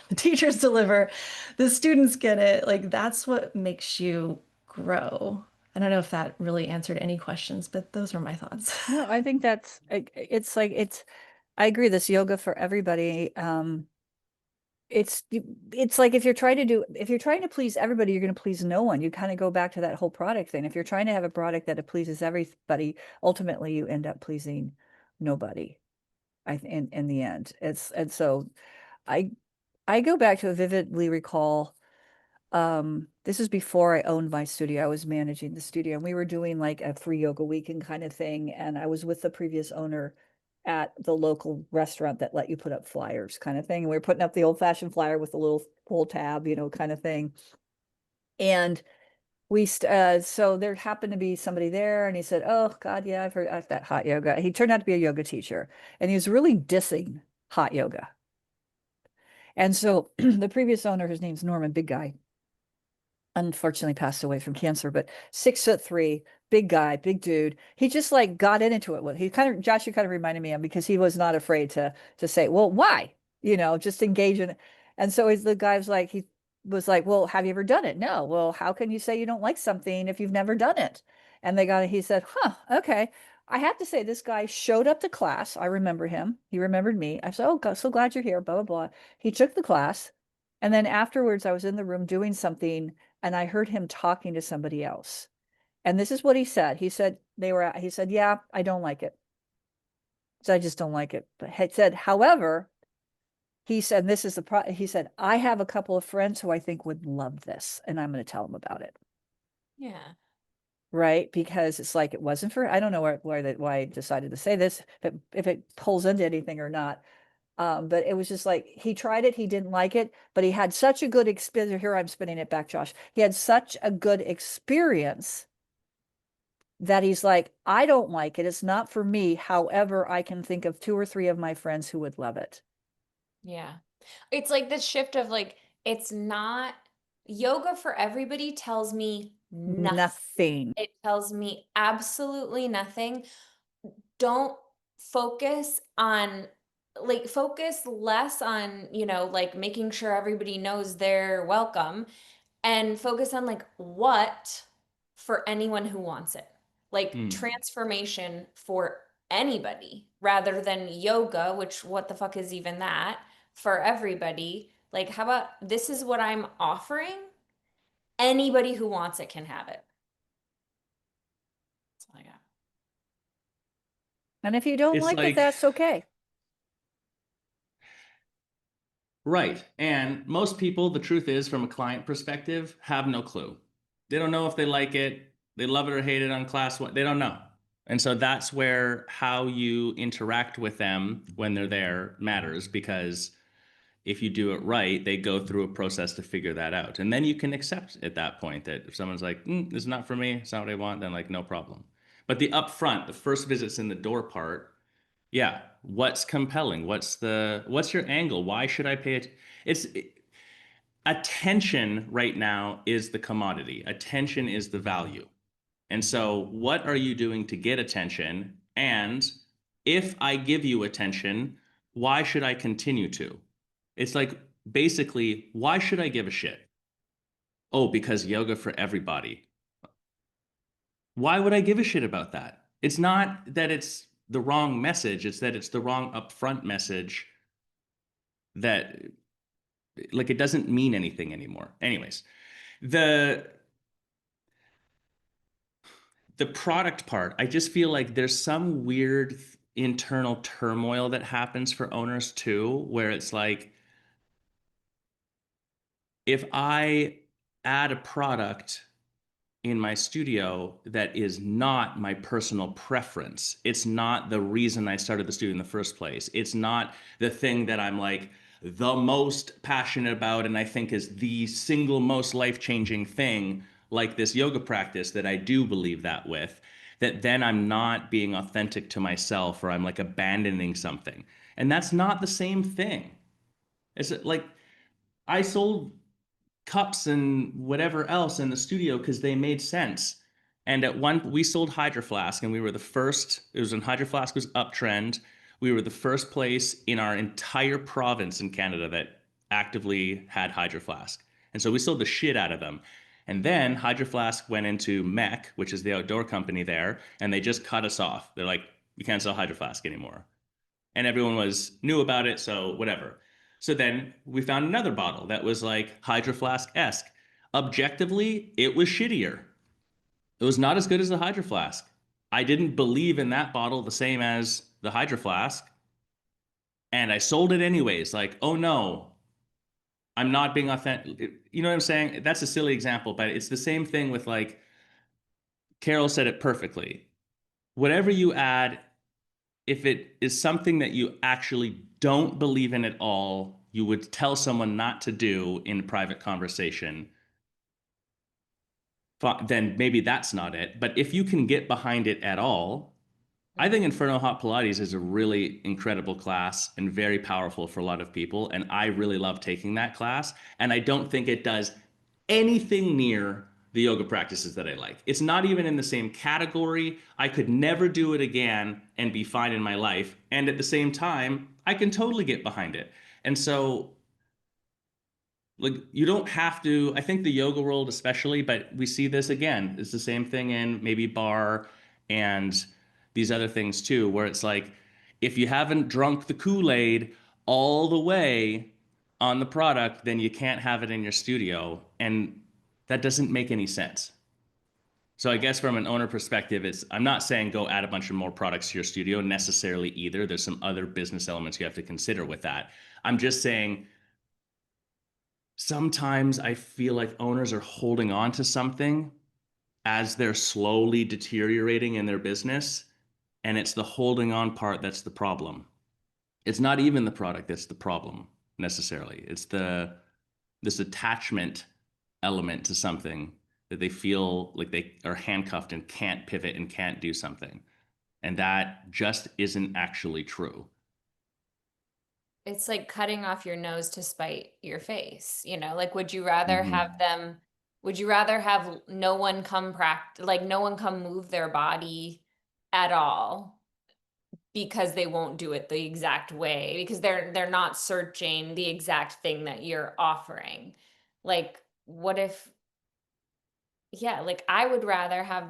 the teachers deliver, the students get it. Like that's what makes you grow. I don't know if that really answered any questions, but those are my thoughts. No, I think it's like I agree, this yoga for everybody. It's like if you're trying to please everybody, you're going to please no one. You kind of go back to that whole product thing. If you're trying to have a product that pleases everybody, ultimately you end up pleasing nobody. In the end, and so I I go back to vividly recall. This is before I owned my studio. I was managing the studio, and we were doing like a free yoga weekend kind of thing. And I was with the previous owner at the local restaurant that let you put up flyers kind of thing. And we were putting up the old-fashioned flyer with a little pull tab, kind of thing. And so there happened to be somebody there, and he said, "Oh God, yeah, I've heard that hot yoga." He turned out to be a yoga teacher, and he was really dissing hot yoga. And so the previous owner, his name's Norman, big guy, unfortunately passed away from cancer, but 6'3", big guy, big dude. He just like got into it with. He kind of Josh, you kind of reminded me of, because he was not afraid to say, well, why? Just engage in it. And so the guy he was like, well, have you ever done it? No. Well, how can you say you don't like something if you've never done it? And he said, huh, okay. I have to say, this guy showed up to class. I remember him. He remembered me. I said, oh, God, so glad you're here, blah, blah, blah. He took the class. And then afterwards, I was in the room doing something, and I heard him talking to somebody else. And this is what he said. He said, yeah, I don't like it. So I just don't like it. But he said, however, he said, he said, I have a couple of friends who I think would love this, and I'm going to tell them about it. Yeah. Right. Because it's like, it wasn't for, I don't know why I decided to say this, but if it pulls into anything or not. But it was just like, he tried it, he didn't like it, but he had such a good experience. Here, I'm spinning it back, Josh. He had such a good experience that he's like, I don't like it. It's not for me. However, I can think of 2 or 3 of my friends who would love it. Yeah. It's like this shift of like, it's not yoga for everybody tells me nothing. Nothing. It tells me absolutely nothing. Don't focus on focus less on, like making sure everybody knows they're welcome, and focus on like what for anyone who wants it. Like transformation for anybody rather than yoga, which what the fuck is even that, for everybody. Like, how about this is what I'm offering? Anybody who wants it can have it. That's all I got. And if you don't It's like it, like, that's okay. right. And most people, the truth is, from a client perspective, have no clue. They don't know if they like it, they love it or hate it on class one. They don't know. And so that's where how you interact with them when they're there matters, because if you do it right, they go through a process to figure that out. And then you can accept at that point that if someone's like, this is not for me, it's not what I want, then like, no problem. But the upfront, the first visits in the door part, yeah, what's compelling? What's your angle? Why should I pay it? Attention right now is the commodity. Attention is the value. And so what are you doing to get attention? And if I give you attention, why should I continue to? It's like, basically, why should I give a shit? Oh, because yoga for everybody. Why would I give a shit about that? It's not that it's the wrong message, it's that it's the wrong upfront message that, like, it doesn't mean anything anymore. Anyways, the product part, I just feel like there's some weird internal turmoil that happens for owners too, where it's like, if I add a product in my studio that is not my personal preference, it's not the reason I started the studio in the first place, it's not the thing that I'm like the most passionate about and I think is the single most life-changing thing, like this yoga practice that I do believe that with, that then I'm not being authentic to myself or I'm like abandoning something. And that's not the same thing. It's like, I sold cups and whatever else in the studio because they made sense. And we sold Hydro Flask, and we were the first. It was when Hydro Flask was uptrend. We were the first place in our entire province in Canada that actively had Hydro Flask. And so we sold the shit out of them. And then Hydro Flask went into MEC, which is the outdoor company there, and they just cut us off. They're like, we can't sell Hydro Flask anymore. And everyone knew about it, so whatever. So then we found another bottle that was like Hydro Flask-esque. Objectively, it was shittier. It was not as good as the Hydro Flask. I didn't believe in that bottle the same as the Hydro Flask. And I sold it anyways. Like, oh no, I'm not being authentic. You know what I'm saying? That's a silly example, but it's the same thing with, like, Carol said it perfectly. Whatever you add, if it is something that you actually don't believe in at all, you would tell someone not to do in private conversation, then maybe that's not it. But if you can get behind it at all, I think Inferno Hot Pilates is a really incredible class and very powerful for a lot of people. And I really love taking that class. And I don't think it does anything near the yoga practices that I like. It's not even in the same category. I could never do it again and be fine in my life. And at the same time, I can totally get behind it. And so, like, you don't have to, I think the yoga world especially, but we see this again. It's the same thing in maybe bar and these other things too, where it's like, if you haven't drunk the Kool-Aid all the way on the product, then you can't have it in your studio. And that doesn't make any sense. So I guess from an owner perspective, I'm not saying go add a bunch of more products to your studio necessarily either. There's some other business elements you have to consider with that. I'm just saying, sometimes I feel like owners are holding on to something as they're slowly deteriorating in their business. And it's the holding on part that's the problem. It's not even the product that's the problem necessarily. It's this attachment element to something that they feel like they are handcuffed and can't pivot and can't do something. And that just isn't actually true. It's like cutting off your nose to spite your face, like, would you rather Mhm. have no one come like no one come move their body at all because they won't do it the exact way, because they're not searching the exact thing that you're offering? Like, what if, yeah, like, I would rather have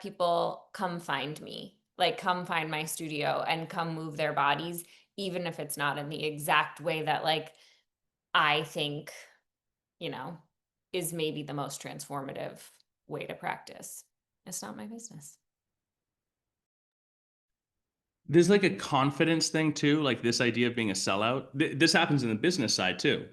people come find me, like come find my studio and come move their bodies, even if it's not in the exact way that, like, I think, you know, is maybe the most transformative way to practice. It's not my business. There's like a confidence thing too, like this idea of being a sellout. This happens in the business side too,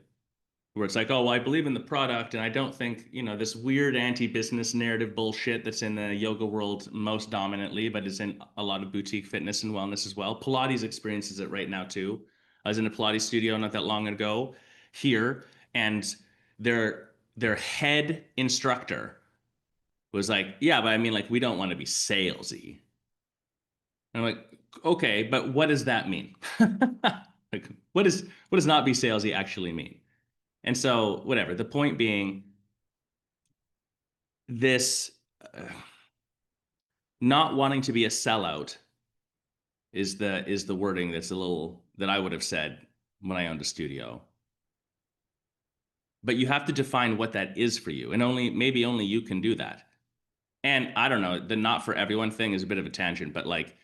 where it's like, oh, well, I believe in the product, and I don't think, this weird anti-business narrative bullshit that's in the yoga world most dominantly, but is in a lot of boutique fitness and wellness as well. Pilates experiences it right now too. I was in a Pilates studio not that long ago here, and their head instructor was like, yeah, but I mean, like, we don't want to be salesy. And I'm like, okay, but what does that mean? Like, what does not be salesy actually mean? And so, whatever. The point being, this not wanting to be a sellout is the wording that's a little that I would have said when I owned a studio. But you have to define what that is for you, and maybe only you can do that. And I don't know, the not for everyone thing is a bit of a tangent, but like,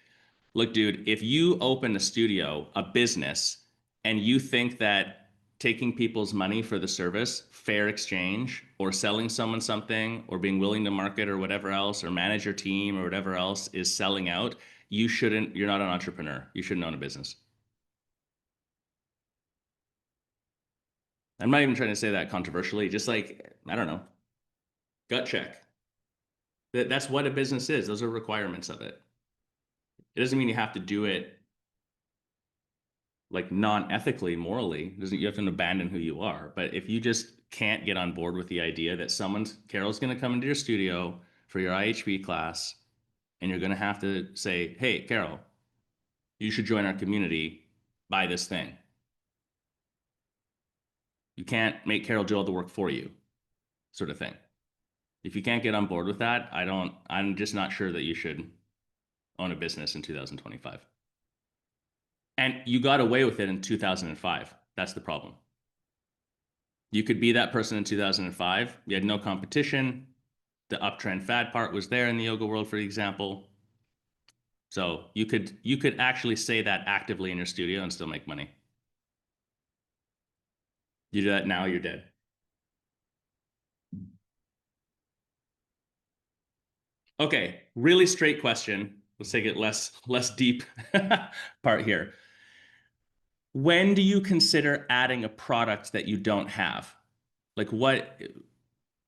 look, dude, if you open a studio, a business, and you think that taking people's money for the service, fair exchange, or selling someone something, or being willing to market or whatever else, or manage your team or whatever else is selling out, you're not an entrepreneur. You shouldn't own a business. I'm not even trying to say that controversially, just like, I don't know, gut check. That's what a business is. Those are requirements of it. It doesn't mean you have to do it like non-ethically, morally. You have to abandon who you are. But if you just can't get on board with the idea that Carol's going to come into your studio for your IHP class, and you're going to have to say, hey, Carol, you should join our community, buy this thing. You can't make Carol do all the work for you, sort of thing. If you can't get on board with that, I'm just not sure that you should own a business in 2025. And you got away with it in 2005. That's the problem. You could be that person in 2005. You had no competition. The uptrend fad part was there in the yoga world, for example. So you could actually say that actively in your studio and still make money. You do that now, you're dead. Okay, really straight question. Let's take it less deep part here. When do you consider adding a product that you don't have? Like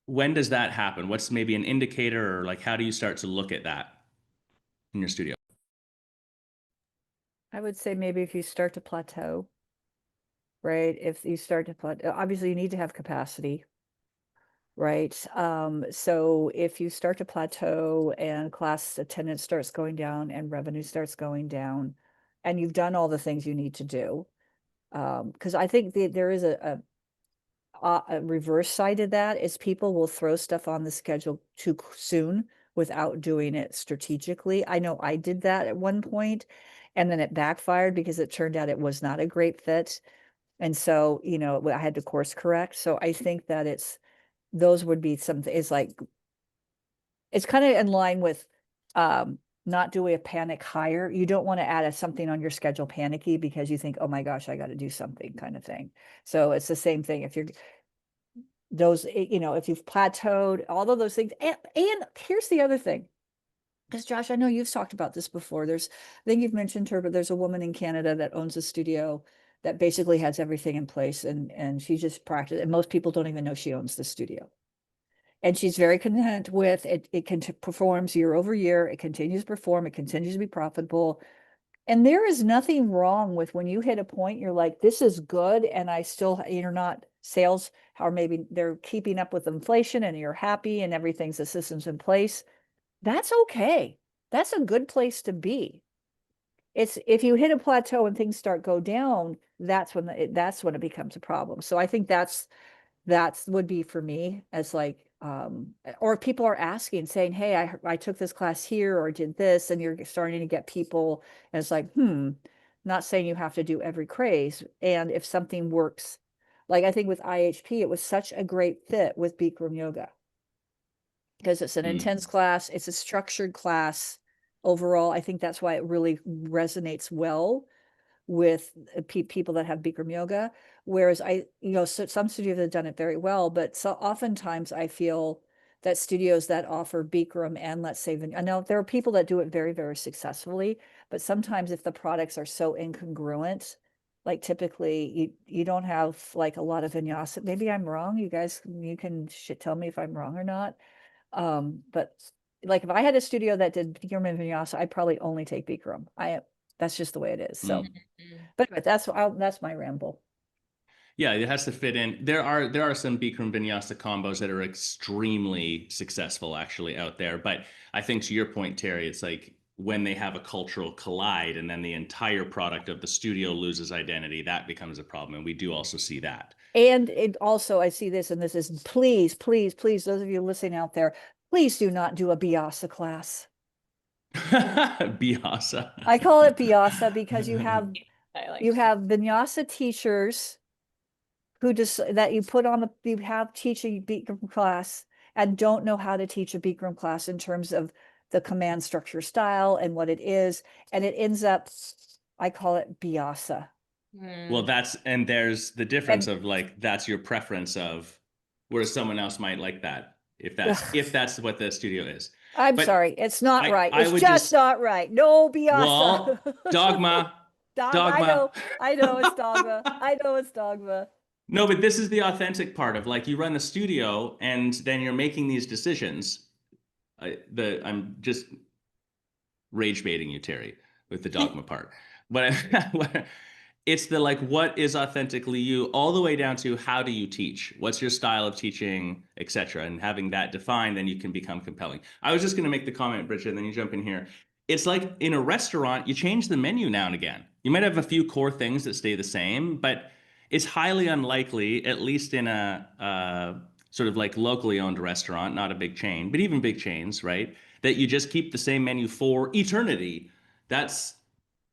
when does that happen? What's maybe an indicator, or like how do you start to look at that in your studio? I would say maybe if you start to plateau, right? If you start to plateau, obviously you need to have capacity, right? So if you start to plateau and class attendance starts going down and revenue starts going down, and you've done all the things you need to do, because I think there is a reverse side of that is people will throw stuff on the schedule too soon without doing it strategically. I know I did that at one point, and then it backfired because it turned out it was not a great fit. And so, I had to course correct. So I think that those would be something, it's kind of in line with not doing a panic hire. You don't want to add something on your schedule panicky because you think, oh my gosh, I got to do something kind of thing. So it's the same thing. If you're if you've plateaued, all of those things. And here's the other thing, because Josh, I know you've talked about this before. I think you've mentioned her, but there's a woman in Canada that owns a studio that basically has everything in place, and she just practices, and most people don't even know she owns the studio. And she's very content with it. It performs year over year. It continues to perform. It continues to be profitable. And there is nothing wrong with when you hit a point, you're like, this is good. And you're not sales, or maybe they're keeping up with inflation and you're happy and everything's, the system's in place. That's okay. That's a good place to be. It's if you hit a plateau and things start go down, that's when it becomes a problem. So I think that would be for me as or if people are asking, saying, hey, I took this class here or did this, and you're starting to get people, and it's like, not saying you have to do every craze. And if something works, like I think with IHP, it was such a great fit with Bikram yoga because it's an intense class. It's a structured class. Overall, I think that's why it really resonates well with people that have Bikram yoga. Whereas some studios have done it very well, but so oftentimes I feel that studios that offer Bikram and let's say, I know there are people that do it very, very successfully, but sometimes if the products are so incongruent, like typically you don't have like a lot of vinyasa. Maybe I'm wrong. You guys, you can tell me if I'm wrong or not. But like if I had a studio that did Bikram and vinyasa, I'd probably only take Bikram. That's just the way it is. So, Mhm. but anyway, that's my ramble. Yeah, it has to fit in. There are some Bikram Vinyasa combos that are extremely successful actually out there. But I think to your point, Terry, it's like when they have a cultural collide and then the entire product of the studio loses identity, that becomes a problem. And we do also see that. And it also, I see this, and this is please, please, please, those of you listening out there, please do not do a Vyasa class. Vyasa. I call it Vyasa because you have I like you have Vinyasa teachers who just that you put on you have teach a Bikram class and don't know how to teach a Bikram class in terms of the command structure style and what it is, and it ends up, I call it Vyasa. Well, there's the difference And of like that's your preference of whereas someone else might like that if ugh, that's what the studio is. I'm But sorry, it's not right. I It's would just just not right. No Vyasa. well, dogma, dogma. I know it's dogma. I know it's dogma. No, but this is the authentic part of like you run the studio and then you're making these decisions. I'm just rage baiting you, Terry, with the dogma part. But it's the like what is authentically you, all the way down to how do you teach? What's your style of teaching, etc. And having that defined, then you can become compelling. I was just going to make the comment, Bridget, and then you jump in here. It's like in a restaurant, you change the menu now and again. You might have a few core things that stay the same, but it's highly unlikely, at least in a sort of like locally owned restaurant, not a big chain, but even big chains, right? That you just keep the same menu for eternity. That's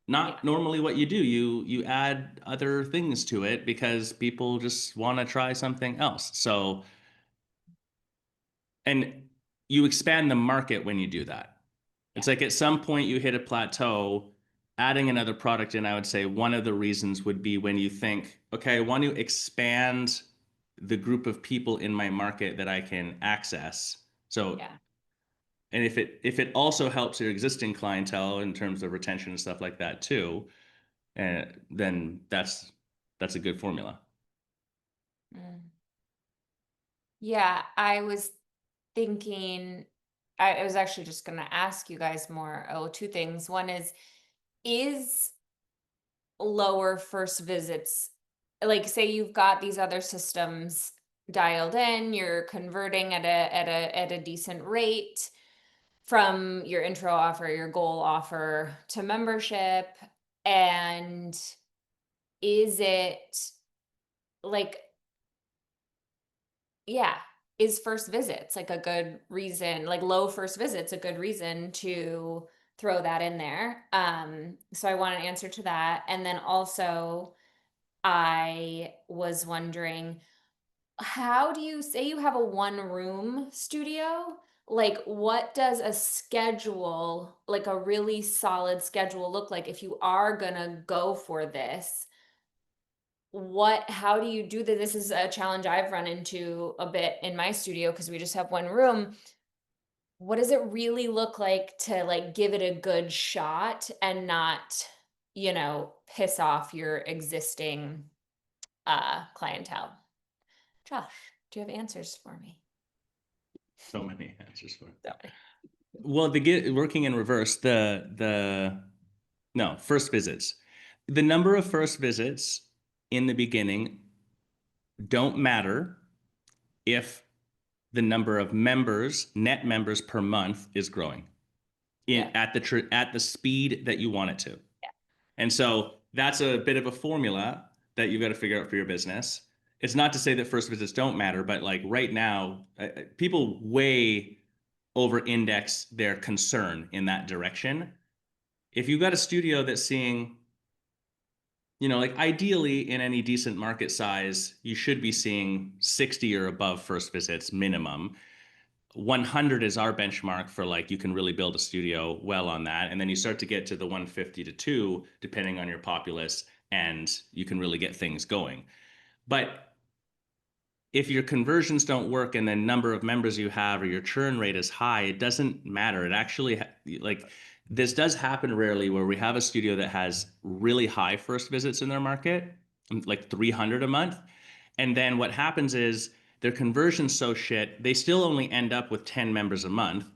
not normally what you do. You add other things to it because people just want to try something else. So, and you expand the market when you do that. It's like at some point you hit a plateau. Adding another product in, I would say one of the reasons would be when you think, okay, I want to expand the group of people in my market that I can access. So, Yeah. and if it also helps your existing clientele in terms of retention and stuff like that too, then that's a good formula. Mm. Yeah, I was thinking, I was actually just going to ask you guys more. Oh, two things. One is lower first visits, like say you've got these other systems dialed in, you're converting at a decent rate from your intro offer, your goal offer to membership, and is it like, yeah, is first visits like a good reason, like low first visits a good reason to throw that in there? So I want an answer to that. And then also I was wondering, how do you say you have a one room studio? Like, what does a schedule, like a really solid schedule, look like if you are gonna go for this? How do you do that? This is a challenge I've run into a bit in my studio because we just have one room. What does it really look like to like give it a good shot and not, piss off your existing clientele? Josh, do you have answers for me? So many answers for it. So many. Well, working in reverse, no, first visits. The number of first visits in the beginning don't matter if the number of members, net members per month is growing at the speed that you want it to. Yeah. And so that's a bit of a formula that you've got to figure out for your business. It's not to say that first visits don't matter, but like right now, people way over index their concern in that direction. If you've got a studio that's seeing, like ideally in any decent market size, you should be seeing 60 or above first visits minimum. 100 is our benchmark for like you can really build a studio well on that, and then you start to get to the 150 to 2 depending on your populace, and you can really get things going. But if your conversions don't work and the number of members you have or your churn rate is high, it doesn't matter. It actually like this does happen rarely where we have a studio that has really high first visits in their market, like 300 a month, and then what happens is their conversion's so shit, they still only end up with 10 members a month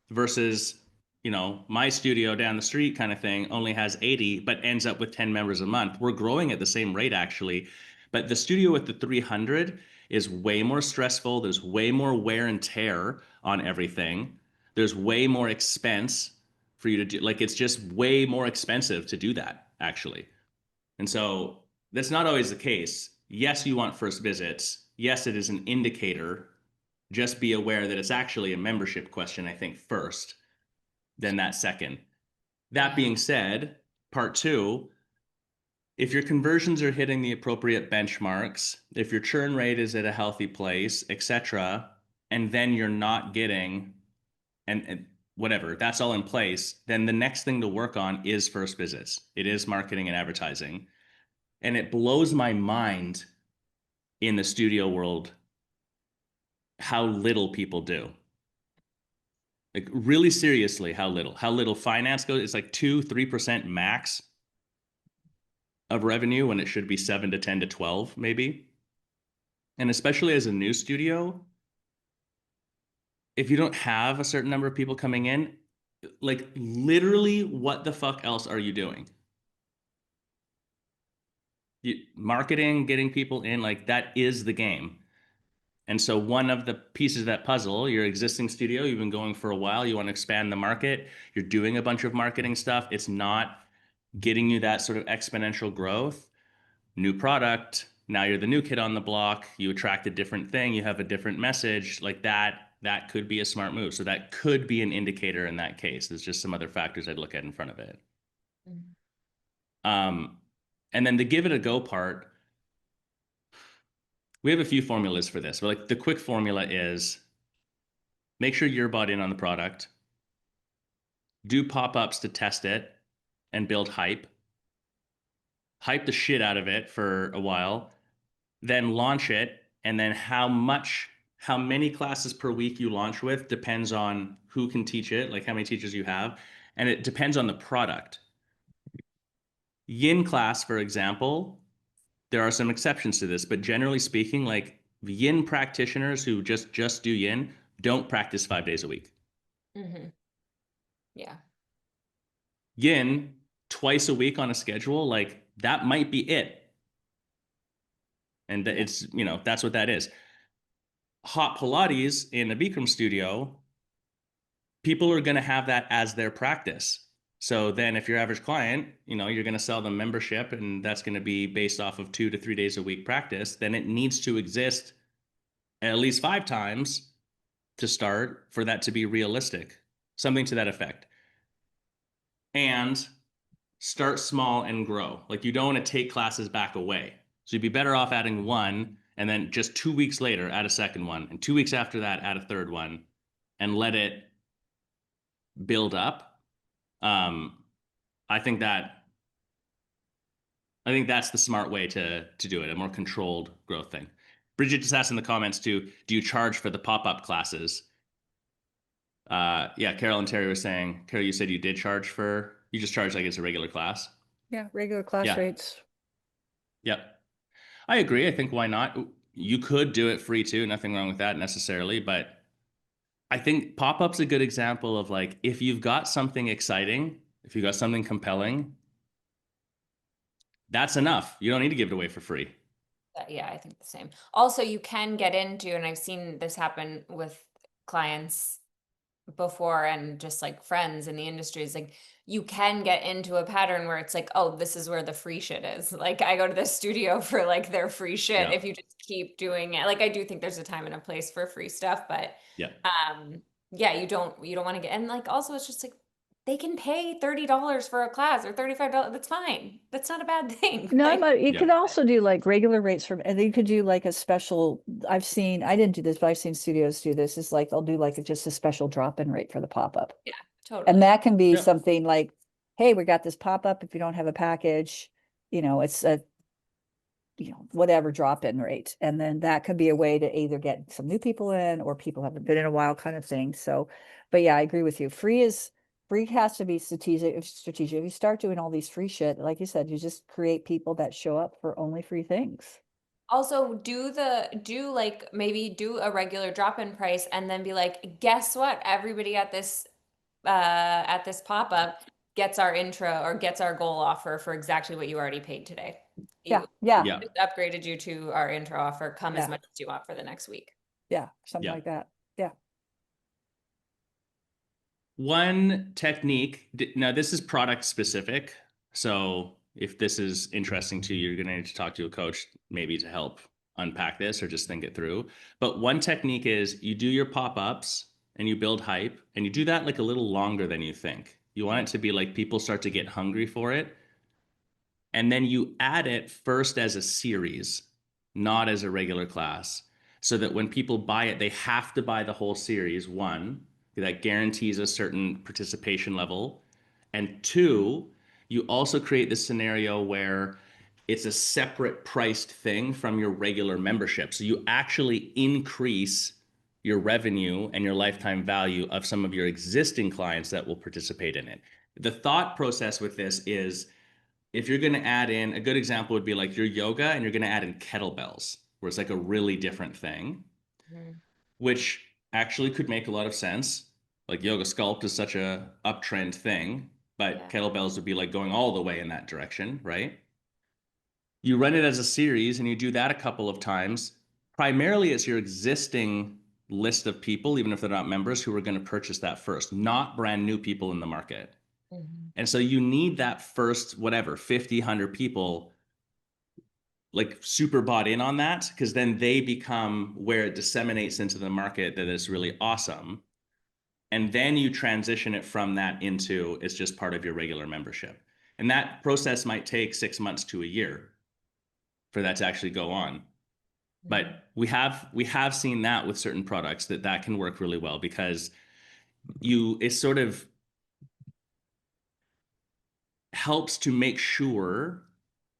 versus my studio down the street kind of thing only has 80, but ends up with 10 members a month. We're growing at the same rate, actually. But the studio with the 300 is way more stressful. There's way more wear and tear on everything. There's way more expense for you to do. Like, it's just way more expensive to do that, actually. And so that's not always the case. Yes, you want first visits. Yes, it is an indicator. Just be aware that it's actually a membership question, I think, first, then that second. That being said, part two, if your conversions are hitting the appropriate benchmarks, if your churn rate is at a healthy place, etc., and then you're not getting, and whatever, that's all in place, then the next thing to work on is first visits. It is marketing and advertising. And it blows my mind in the studio world how little people do. Like, really seriously, how little finance goes. It's like 2-3% max of revenue when it should be 7 to 10 to 12 maybe. And especially as a new studio, if you don't have a certain number of people coming in, like, literally, what the fuck else are you doing? Marketing, getting people in, like, that is the game. And so one of the pieces of that puzzle, your existing studio, you've been going for a while, you want to expand the market, you're doing a bunch of marketing stuff, it's not getting you that sort of exponential growth. New product, now you're the new kid on the block, you attract a different thing, you have a different message, like that could be a smart move. So that could be an indicator in that case. There's just some other factors I'd look at in front of it. And then the give it a go part, we have a few formulas for this, but like, the quick formula is make sure you're bought in on the product, do pop-ups to test it and build hype the shit out of it for a while, then launch it. And then how many classes per week you launch with depends on who can teach it, like how many teachers you have. And it depends on the product. Yin class, for example, there are some exceptions to this, but generally speaking, like, yin practitioners who just do yin don't practice 5 days a week. Yeah. Yin twice a week on a schedule, like, that might be it. And it's, that's what that is. Hot Pilates in a Bikram studio, people are going to have that as their practice. So then if your average client, you're going to sell them membership, and that's going to be based off of 2 to 3 days a week practice, then it needs to exist at least 5 times to start for that to be realistic, something to that effect. And start small and grow. Like, you don't want to take classes back away. So you'd be better off adding one, and then just 2 weeks later, add a second one, and 2 weeks after that, add a third one, and let it build up. I think that's the smart way to do it, a more controlled growth thing. Bridget just asked in the comments too, do you charge for the pop-up classes? Yeah, Carol and Terry were saying, Carol, you said you did charge you just charge like it's a regular class. Yeah, regular class rates. Yep. I agree. I think, why not? You could do it free too. Nothing wrong with that necessarily. But I think pop-up's a good example of, like, if you've got something exciting, if you've got something compelling, that's enough. You don't need to give it away for free. Yeah, I think the same. Also, you can get into, and I've seen this happen with clients before and just like friends in the industry, is like, you can get into a pattern where it's like, oh, this is where the free shit is. Like, I go to the studio for like their free shit. Yeah. If you just keep doing it, like, I do think there's a time and a place for free stuff, but Yeah. yeah, you don't want to get, and like, also it's just like, they can pay $30 for a class or $35. That's fine. That's not a bad thing. No, Like, but you could also do like regular rates and then you could do like a special. I didn't do this, but I've seen studios do this. It's like they'll do like just a special drop-in rate for the pop-up. yeah, totally. And that can be Yeah. something like, hey, we got this pop-up. If you don't have a package, it's a, whatever drop-in rate. And then that could be a way to either get some new people in or people haven't been in a while kind of thing. So, but yeah, I agree with you. Free has to be strategic. If you start doing all these free shit, like you said, you just create people that show up for only free things. Also, maybe do a regular drop-in price and then be like, guess what? Everybody at this at this pop-up gets our intro or gets our goal offer for exactly what you already paid today. Yeah, You yeah, Yeah. just upgraded you to our intro offer. Come as Yeah. much as you want for the next week. yeah, something Yeah. like that. Yeah. One technique, now this is product specific. So if this is interesting to you, you're going to need to talk to a coach maybe to help unpack this or just think it through. But one technique is you do your pop-ups and you build hype, and you do that like a little longer than you think. You want it to be like people start to get hungry for it. And then you add it first as a series, not as a regular class, so that when people buy it, they have to buy the whole series. One, that guarantees a certain participation level. And two, you also create this scenario where it's a separate priced thing from your regular membership. So you actually increase your revenue and your lifetime value of some of your existing clients that will participate in it. The thought process with this is, if you're going to add in, a good example would be like your yoga and you're going to add in kettlebells, where it's like a really different thing, which actually could make a lot of sense. Like yoga sculpt is such a uptrend thing, but kettlebells would be like going all the way in that direction, right? You run it as a series and you do that a couple of times. Primarily, it's your existing list of people, even if they're not members, who are going to purchase that first, not brand new people in the market. And so you need that first, whatever, 50, 100 people like super bought in on that, because then they become where it disseminates into the market that is really awesome. And then you transition it from that into it's just part of your regular membership. And that process might take 6 months to a year for that to actually go on. But we have seen that with certain products that can work really well, because it sort of helps to make sure,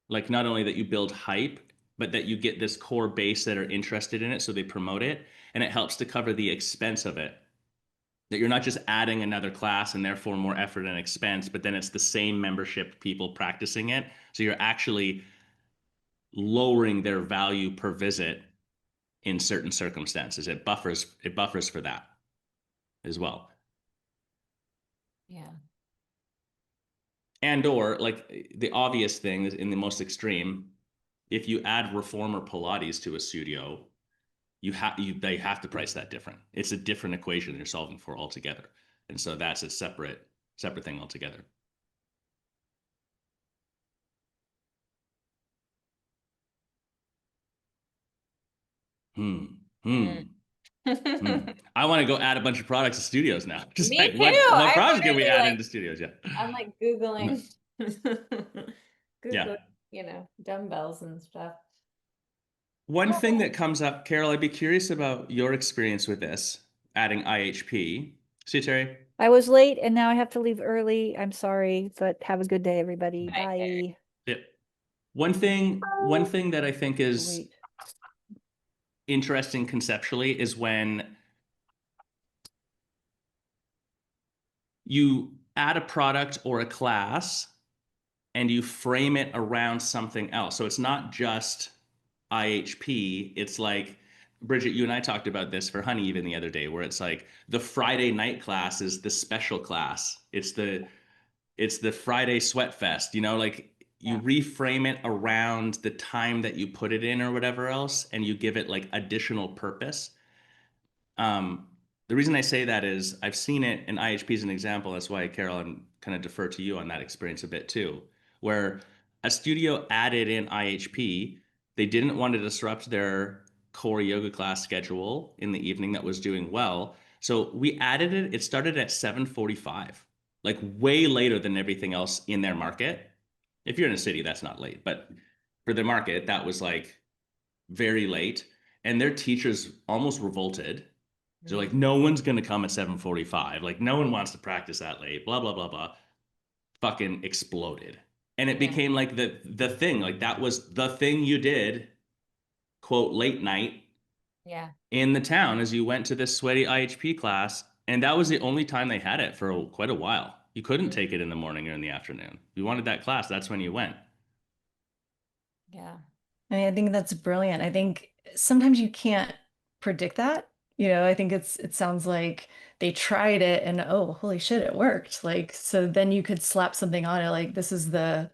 like, not only that you build hype, but that you get this core base that are interested in it, so they promote it, and it helps to cover the expense of it. That you're not just adding another class and therefore more effort and expense, but then it's the same membership people practicing it. So you're actually lowering their value per visit in certain circumstances. It buffers for that as well. Yeah. And or like the obvious thing is, in the most extreme, if you add reformer Pilates to a studio, they have to price that different. It's a different equation you're solving for altogether. And so that's a separate thing altogether. I want to go add a bunch of products to studios now. Just Me like too. what I'm project can we literally add like, into studios? Yeah. I'm like Googling, Yeah. dumbbells and stuff. One thing that comes up, Carol, I'd be curious about your experience with this, adding IHP. See you, Terry. I was late and now I have to leave early. I'm sorry, but have a good day, everybody. Bye, Terry. Bye. Yep. One thing that I think is Wait. interesting conceptually is when you add a product or a class and you frame it around something else. So it's not just IHP. It's like, Bridget, you and I talked about this for Honey even the other day, where it's like the Friday night class is the special class. It's the Friday sweat fest, like you reframe it around the time that you put it in or whatever else, and you give it like additional purpose. The reason I say that is I've seen it in IHP as an example. That's why, Carol, I'm kind of defer to you on that experience a bit too, where a studio added in IHP. They didn't want to disrupt their core yoga class schedule in the evening that was doing well. So we added it. It started at 7:45, like way later than everything else in their market. If you're in a city, that's not late, but for the market, that was like very late. And their teachers almost revolted. They're like, no one's going to come at 7:45. Like, no one wants to practice that late, blah, blah, blah, blah. Fucking exploded. And it became like the thing, like that was the thing you did, quote, late night in the town as you went to this sweaty IHP class. And that was the only time they had it for quite a while. You couldn't take it in the morning or in the afternoon. If you wanted that class, that's when you went. Yeah. I mean, I think that's brilliant. I think sometimes you can't predict that. I think it sounds like they tried it and oh, holy shit, it worked. Like, so then you could slap something on it, like this is the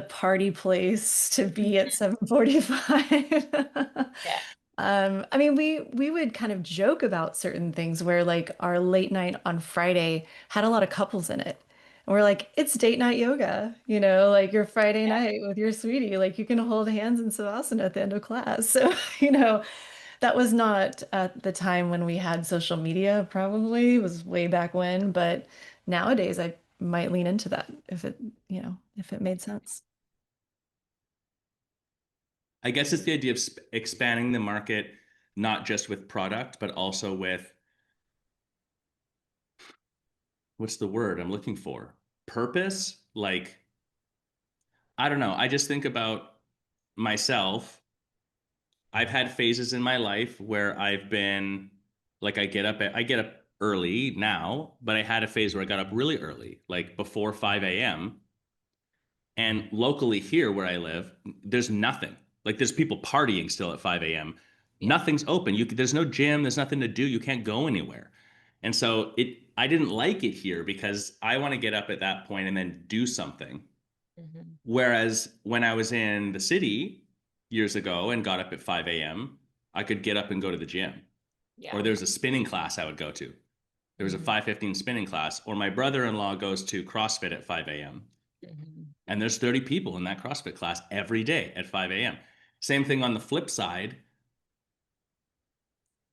party place to be at 7:45. Yeah. I mean, we would kind of joke about certain things where like our late night on Friday had a lot of couples in it. And we're like, it's date night yoga, like your Friday Yeah. night with your sweetie, like you can hold hands in Savasana at the end of class. So, that was not at the time when we had social media, probably. It was way back when, but nowadays I might lean into that if it made sense. I guess it's the idea of expanding the market, not just with product, but also with what's the word I'm looking for? Purpose? Like, I don't know. I just think about myself. I've had phases in my life where I've been like I get up early now, but I had a phase where I got up really early, like before 5 a.m. And locally here where I live, there's nothing. Like there's people partying still at 5 a.m. Yeah. Nothing's open. There's no gym, there's nothing to do. You can't go anywhere. And so I didn't like it here because I want to get up at that point and then do something. Mhm. Whereas when I was in the city years ago and got up at 5 a.m., I could get up and go to the gym. Or Yeah. there's a spinning class I would go to. There was a Mhm. 5:15 spinning class, or my brother-in-law goes to CrossFit at 5 a.m. Mhm. And there's 30 people in that CrossFit class every day at 5 a.m. Same thing on the flip side.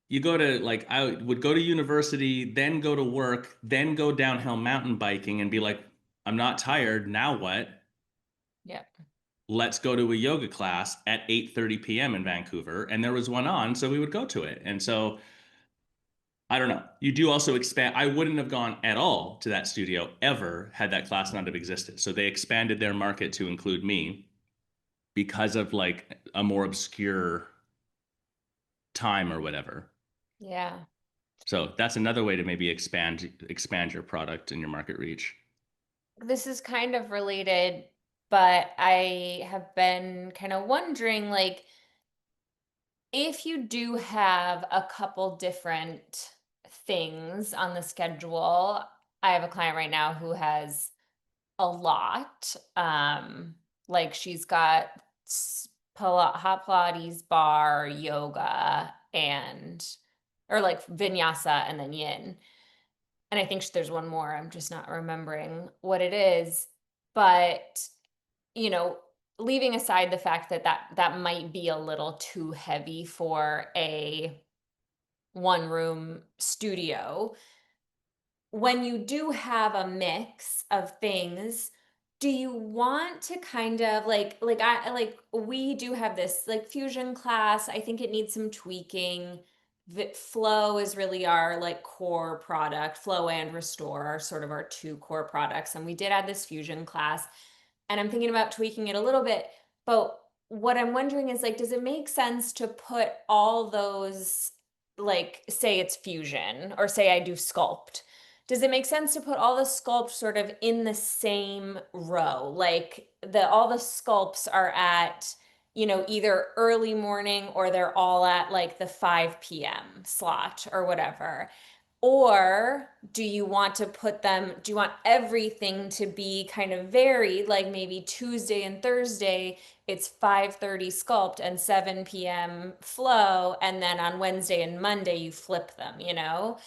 You go to like I would go to university, then go to work, then go downhill mountain biking and be like, I'm not tired. Now what? Yeah. Let's go to a yoga class at 8:30 p.m. in Vancouver. And there was one on, so we would go to it. And so I don't know. You do also expand. I wouldn't have gone at all to that studio ever had that class not have existed. So they expanded their market to include me because of like a more obscure time or whatever. Yeah. So that's another way to maybe expand your product and your market reach. This is kind of related, but I have been kind of wondering like if you do have a couple different things on the schedule. I have a client right now who has a lot. Like she's got hot Pilates, bar, yoga, and or like vinyasa and then yin. And I think there's one more. I'm just not remembering what it is. But, you know, leaving aside the fact that that might be a little too heavy for a one room studio, when you do have a mix of things, do you want to kind of like we do have this like fusion class. I think it needs some tweaking. Flow is really our like core product. Flow and Restore are sort of our two core products. And we did add this fusion class. And I'm thinking about tweaking it a little bit. But what I'm wondering is like, does it make sense to put all those, like, say it's fusion or say I do sculpt? Does it make sense to put all the sculpts sort of in the same row? Like all the sculpts are at, either early morning or they're all at like the 5 p.m. slot or whatever. Or do you want to do you want everything to be kind of varied? Like maybe Tuesday and Thursday, it's 5:30 sculpt and 7 p.m. flow. And then on Wednesday and Monday, you flip them, you know?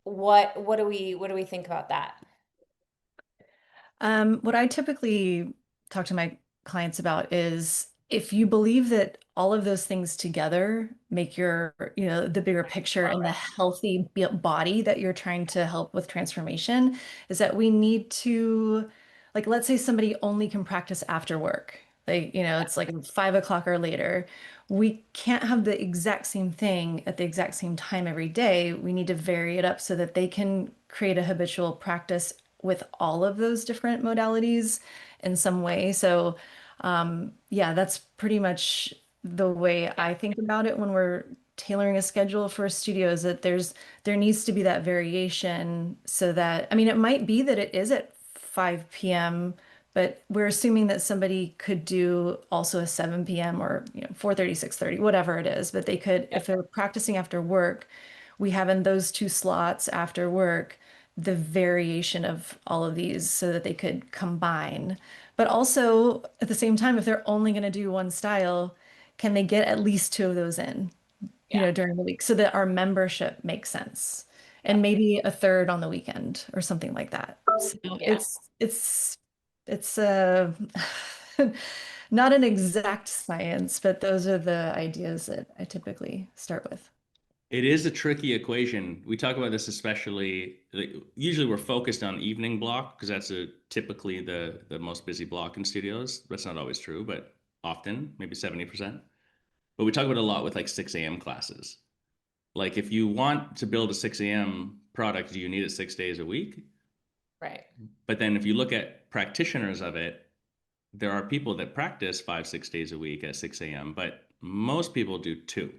What do we think about that? What I typically talk to my clients about is if you believe that all of those things together make the bigger picture and the healthy body that you're trying to help with transformation, is that we need to, like, let's say somebody only can practice after work. Like, it's like 5 o'clock or later. We can't have the exact same thing at the exact same time every day. We need to vary it up so that they can create a habitual practice with all of those different modalities in some way. So, yeah, that's pretty much the way I think about it when we're tailoring a schedule for a studio is that there needs to be that variation so that, I mean, it might be that it is at 5 p.m. But we're assuming that somebody could do also a 7 p.m. or 4:30, 6:30, whatever it is. But they could, if they're practicing after work, we have in those two slots after work the variation of all of these so that they could combine. But also at the same time, if they're only going to do one style, can they get at least two of those in, Yeah. during the week so that our membership makes sense? And Yeah. maybe a third on the weekend or something like that. So Yeah. it's not an exact science, but those are the ideas that I typically start with. It is a tricky equation. We talk about this especially, usually we're focused on evening block because that's typically the most busy block in studios. That's not always true, but often, maybe 70%. But we talk about it a lot with like 6 a.m. classes. Like if you want to build a 6 a.m. product, do you need it 6 days a week? Right. But then if you look at practitioners of it, there are people that practice 5, 6 days a week at 6 a.m., but most people do 2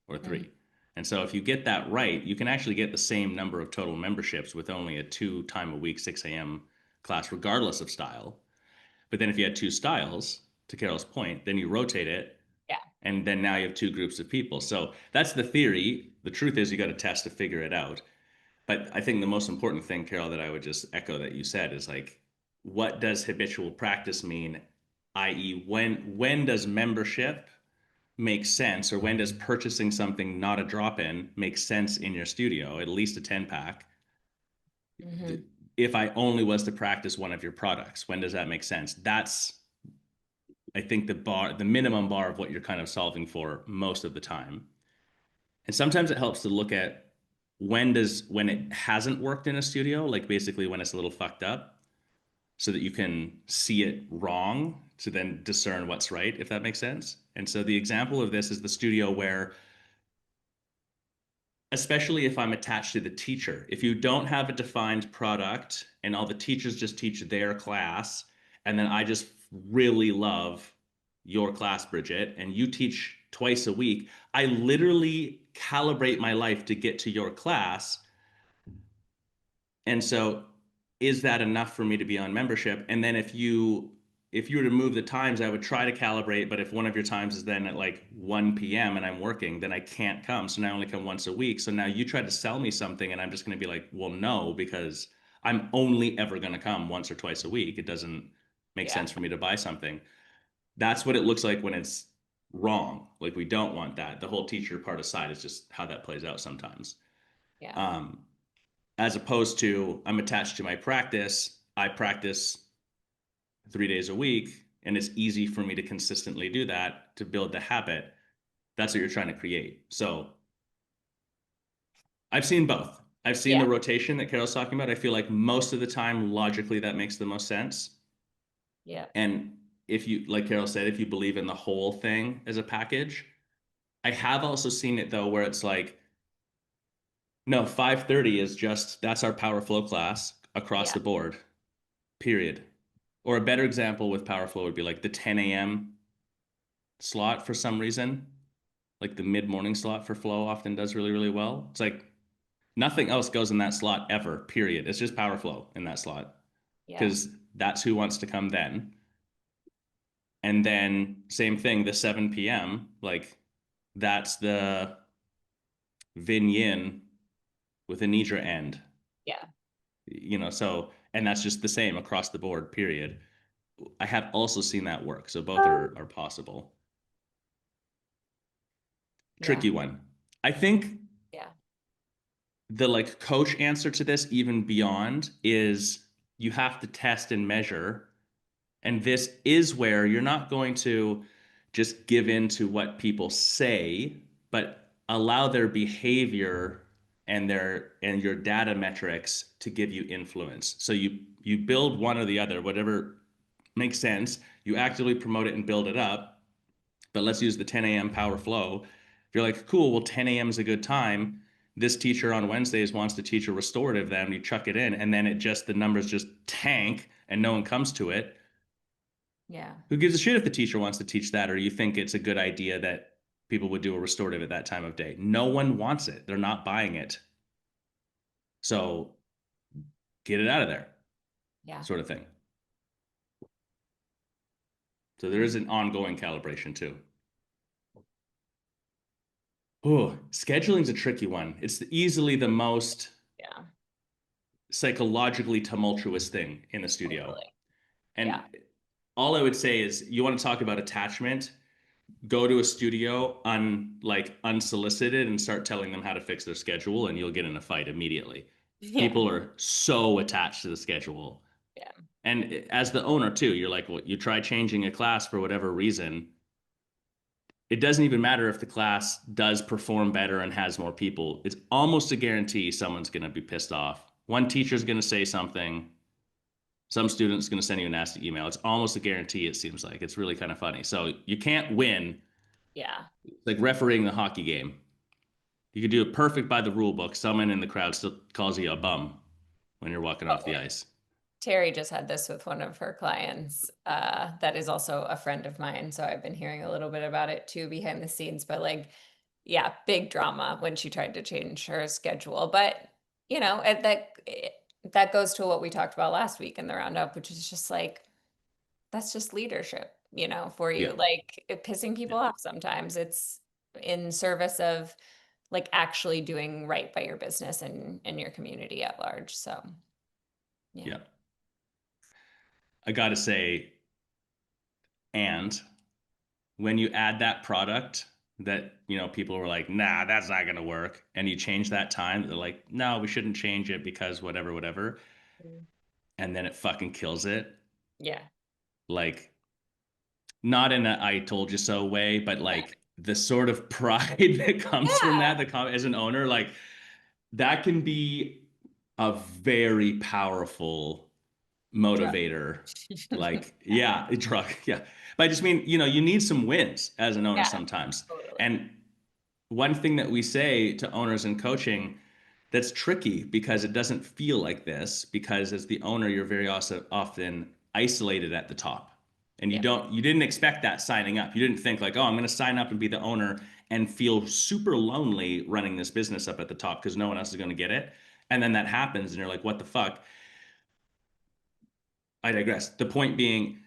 or 3. Mm. And so if you get that right, you can actually get the same number of total memberships with only a 2 time a week, 6 a.m. class, regardless of style. But then if you had 2 styles, to Carol's point, then you rotate it. Yeah. And then now you have 2 groups of people. So that's the theory. The truth is you got to test to figure it out. But I think the most important thing, Carol, that I would just echo that you said is like, what does habitual practice mean? I.e., when does membership make sense, or when does purchasing something not a drop-in make sense in your studio, at least a 10-pack? Mm-hmm. If I only was to practice one of your products, when does that make sense? That's, I think, the minimum bar of what you're kind of solving for most of the time. And sometimes it helps to look at when it hasn't worked in a studio, like basically when it's a little fucked up, so that you can see it wrong to then discern what's right, if that makes sense. And so the example of this is the studio where, especially if I'm attached to the teacher, if you don't have a defined product and all the teachers just teach their class, and then I just really love your class, Bridget, and you teach twice a week, I literally calibrate my life to get to your class. And so is that enough for me to be on membership? And then if you were to move the times, I would try to calibrate, but if one of your times is then at like 1 p.m. and I'm working, then I can't come. So now I only come once a week. So now you try to sell me something and I'm just going to be like, well, no, because I'm only ever going to come once or twice a week. It doesn't make Yeah. sense for me to buy something. That's what it looks like when it's wrong. Like we don't want that. The whole teacher part aside is just how that plays out sometimes. Yeah. As opposed to I'm attached to my practice. I practice 3 days a week, and it's easy for me to consistently do that to build the habit. That's what you're trying to create. So I've seen both. I've seen Yeah. the rotation that Carol's talking about. I feel like most of the time, logically, that makes the most sense. Yeah. And if you, like Carol said, if you believe in the whole thing as a package, I have also seen it though, where it's like, no, 5:30 is just, that's our power flow class across Yeah. the board, period. Or a better example with power flow would be like the 10 a.m. slot for some reason. Like the mid-morning slot for flow often does really, really well. It's like nothing else goes in that slot ever, period. It's just power flow in that slot Yeah. because that's who wants to come then. And then same thing, the 7 p.m., like that's the Vin Yin with a Nidra end. Yeah. So, and that's just the same across the board, period. I have also seen that work. So both are possible. Tricky one. I think Yeah. the like coach answer to this, even beyond, is you have to test and measure. And this is where you're not going to just give in to what people say, but allow their behavior and your data metrics to give you influence. So you build one or the other, whatever makes sense. You actively promote it and build it up. But let's use the 10 a.m. power flow. If you're like, cool, well, 10 a.m. is a good time. This teacher on Wednesdays wants to teach a restorative, then you chuck it in, and then the numbers just tank and no one comes to it. Yeah. Who gives a shit if the teacher wants to teach that, or you think it's a good idea that people would do a restorative at that time of day? No one wants it. They're not buying it. So get it out of there, Yeah. sort of thing. So there is an ongoing calibration too. Oh, scheduling's a tricky one. It's easily the most Yeah. psychologically tumultuous thing in the studio. Totally. And Yeah. all I would say is you want to talk about attachment, go to a studio unsolicited and start telling them how to fix their schedule, and you'll get in a fight immediately. Yeah. People are so attached to the schedule. Yeah. And as the owner too, you're like, well, you try changing a class for whatever reason. It doesn't even matter if the class does perform better and has more people. It's almost a guarantee someone's going to be pissed off. One teacher's going to say something. Some student's going to send you a nasty email. It's almost a guarantee, it seems like. It's really kind of funny. So you can't win. Yeah. It's like refereeing the hockey game. You could do it perfect by the rule book. Someone in the crowd still calls you a bum when you're walking off the ice. Terry just had this with one of her clients that is also a friend of mine. So I've been hearing a little bit about it too behind the scenes, but like, yeah, big drama when she tried to change her schedule. But, you know, that goes to what we talked about last week in the roundup, which is just like, that's just leadership, you know, for you. Yeah. Like pissing people off sometimes. It's in service of like actually doing right by your business and your community at large. So, Yeah. I got to say, and when you add that product that, people were like, nah, that's not going to work. And you change that time, they're like, no, we shouldn't change it because whatever, whatever. And then it fucking kills it. Yeah. Like, not in a I told you so way, but like the sort of pride that comes from that, as an owner, like that can be a very powerful motivator. Like, yeah, a drug. Yeah. But I just mean, you need some wins as an owner sometimes. Totally. And one thing that we say to owners in coaching that's tricky because it doesn't feel like this, because as the owner, you're very also often isolated at the top. And you didn't expect that signing up. You didn't think like, oh, I'm going to sign up and be the owner and feel super lonely running this business up at the top because no one else is going to get it. And then that happens and you're like, what the fuck? I digress. The point being,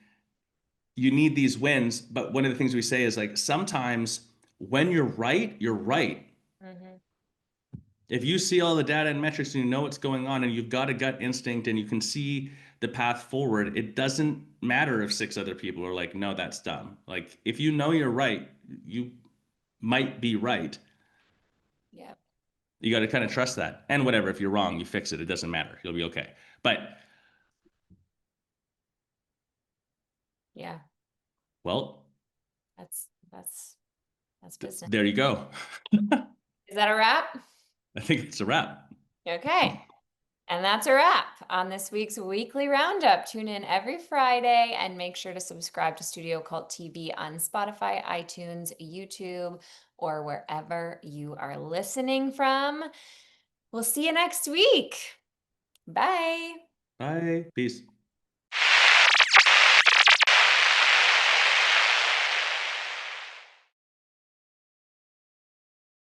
you need these wins. But one of the things we say is like, sometimes when you're right, you're right. Mm-hmm. If you see all the data and metrics and you know what's going on and you've got a gut instinct and you can see the path forward, it doesn't matter if 6 other people are like, no, that's dumb. Like, if you know you're right, you might be right. Yeah. You got to kind of trust that. And whatever, if you're wrong, you fix it. It doesn't matter. You'll be okay. But Yeah. well, That's business. there you go. Is that a wrap? I think it's a wrap. Okay. And that's a wrap on this week's weekly roundup. Tune in every Friday and make sure to subscribe to Studio Cult TV on Spotify, iTunes, YouTube, or wherever you are listening from. We'll see you next week. Bye. Bye. Peace.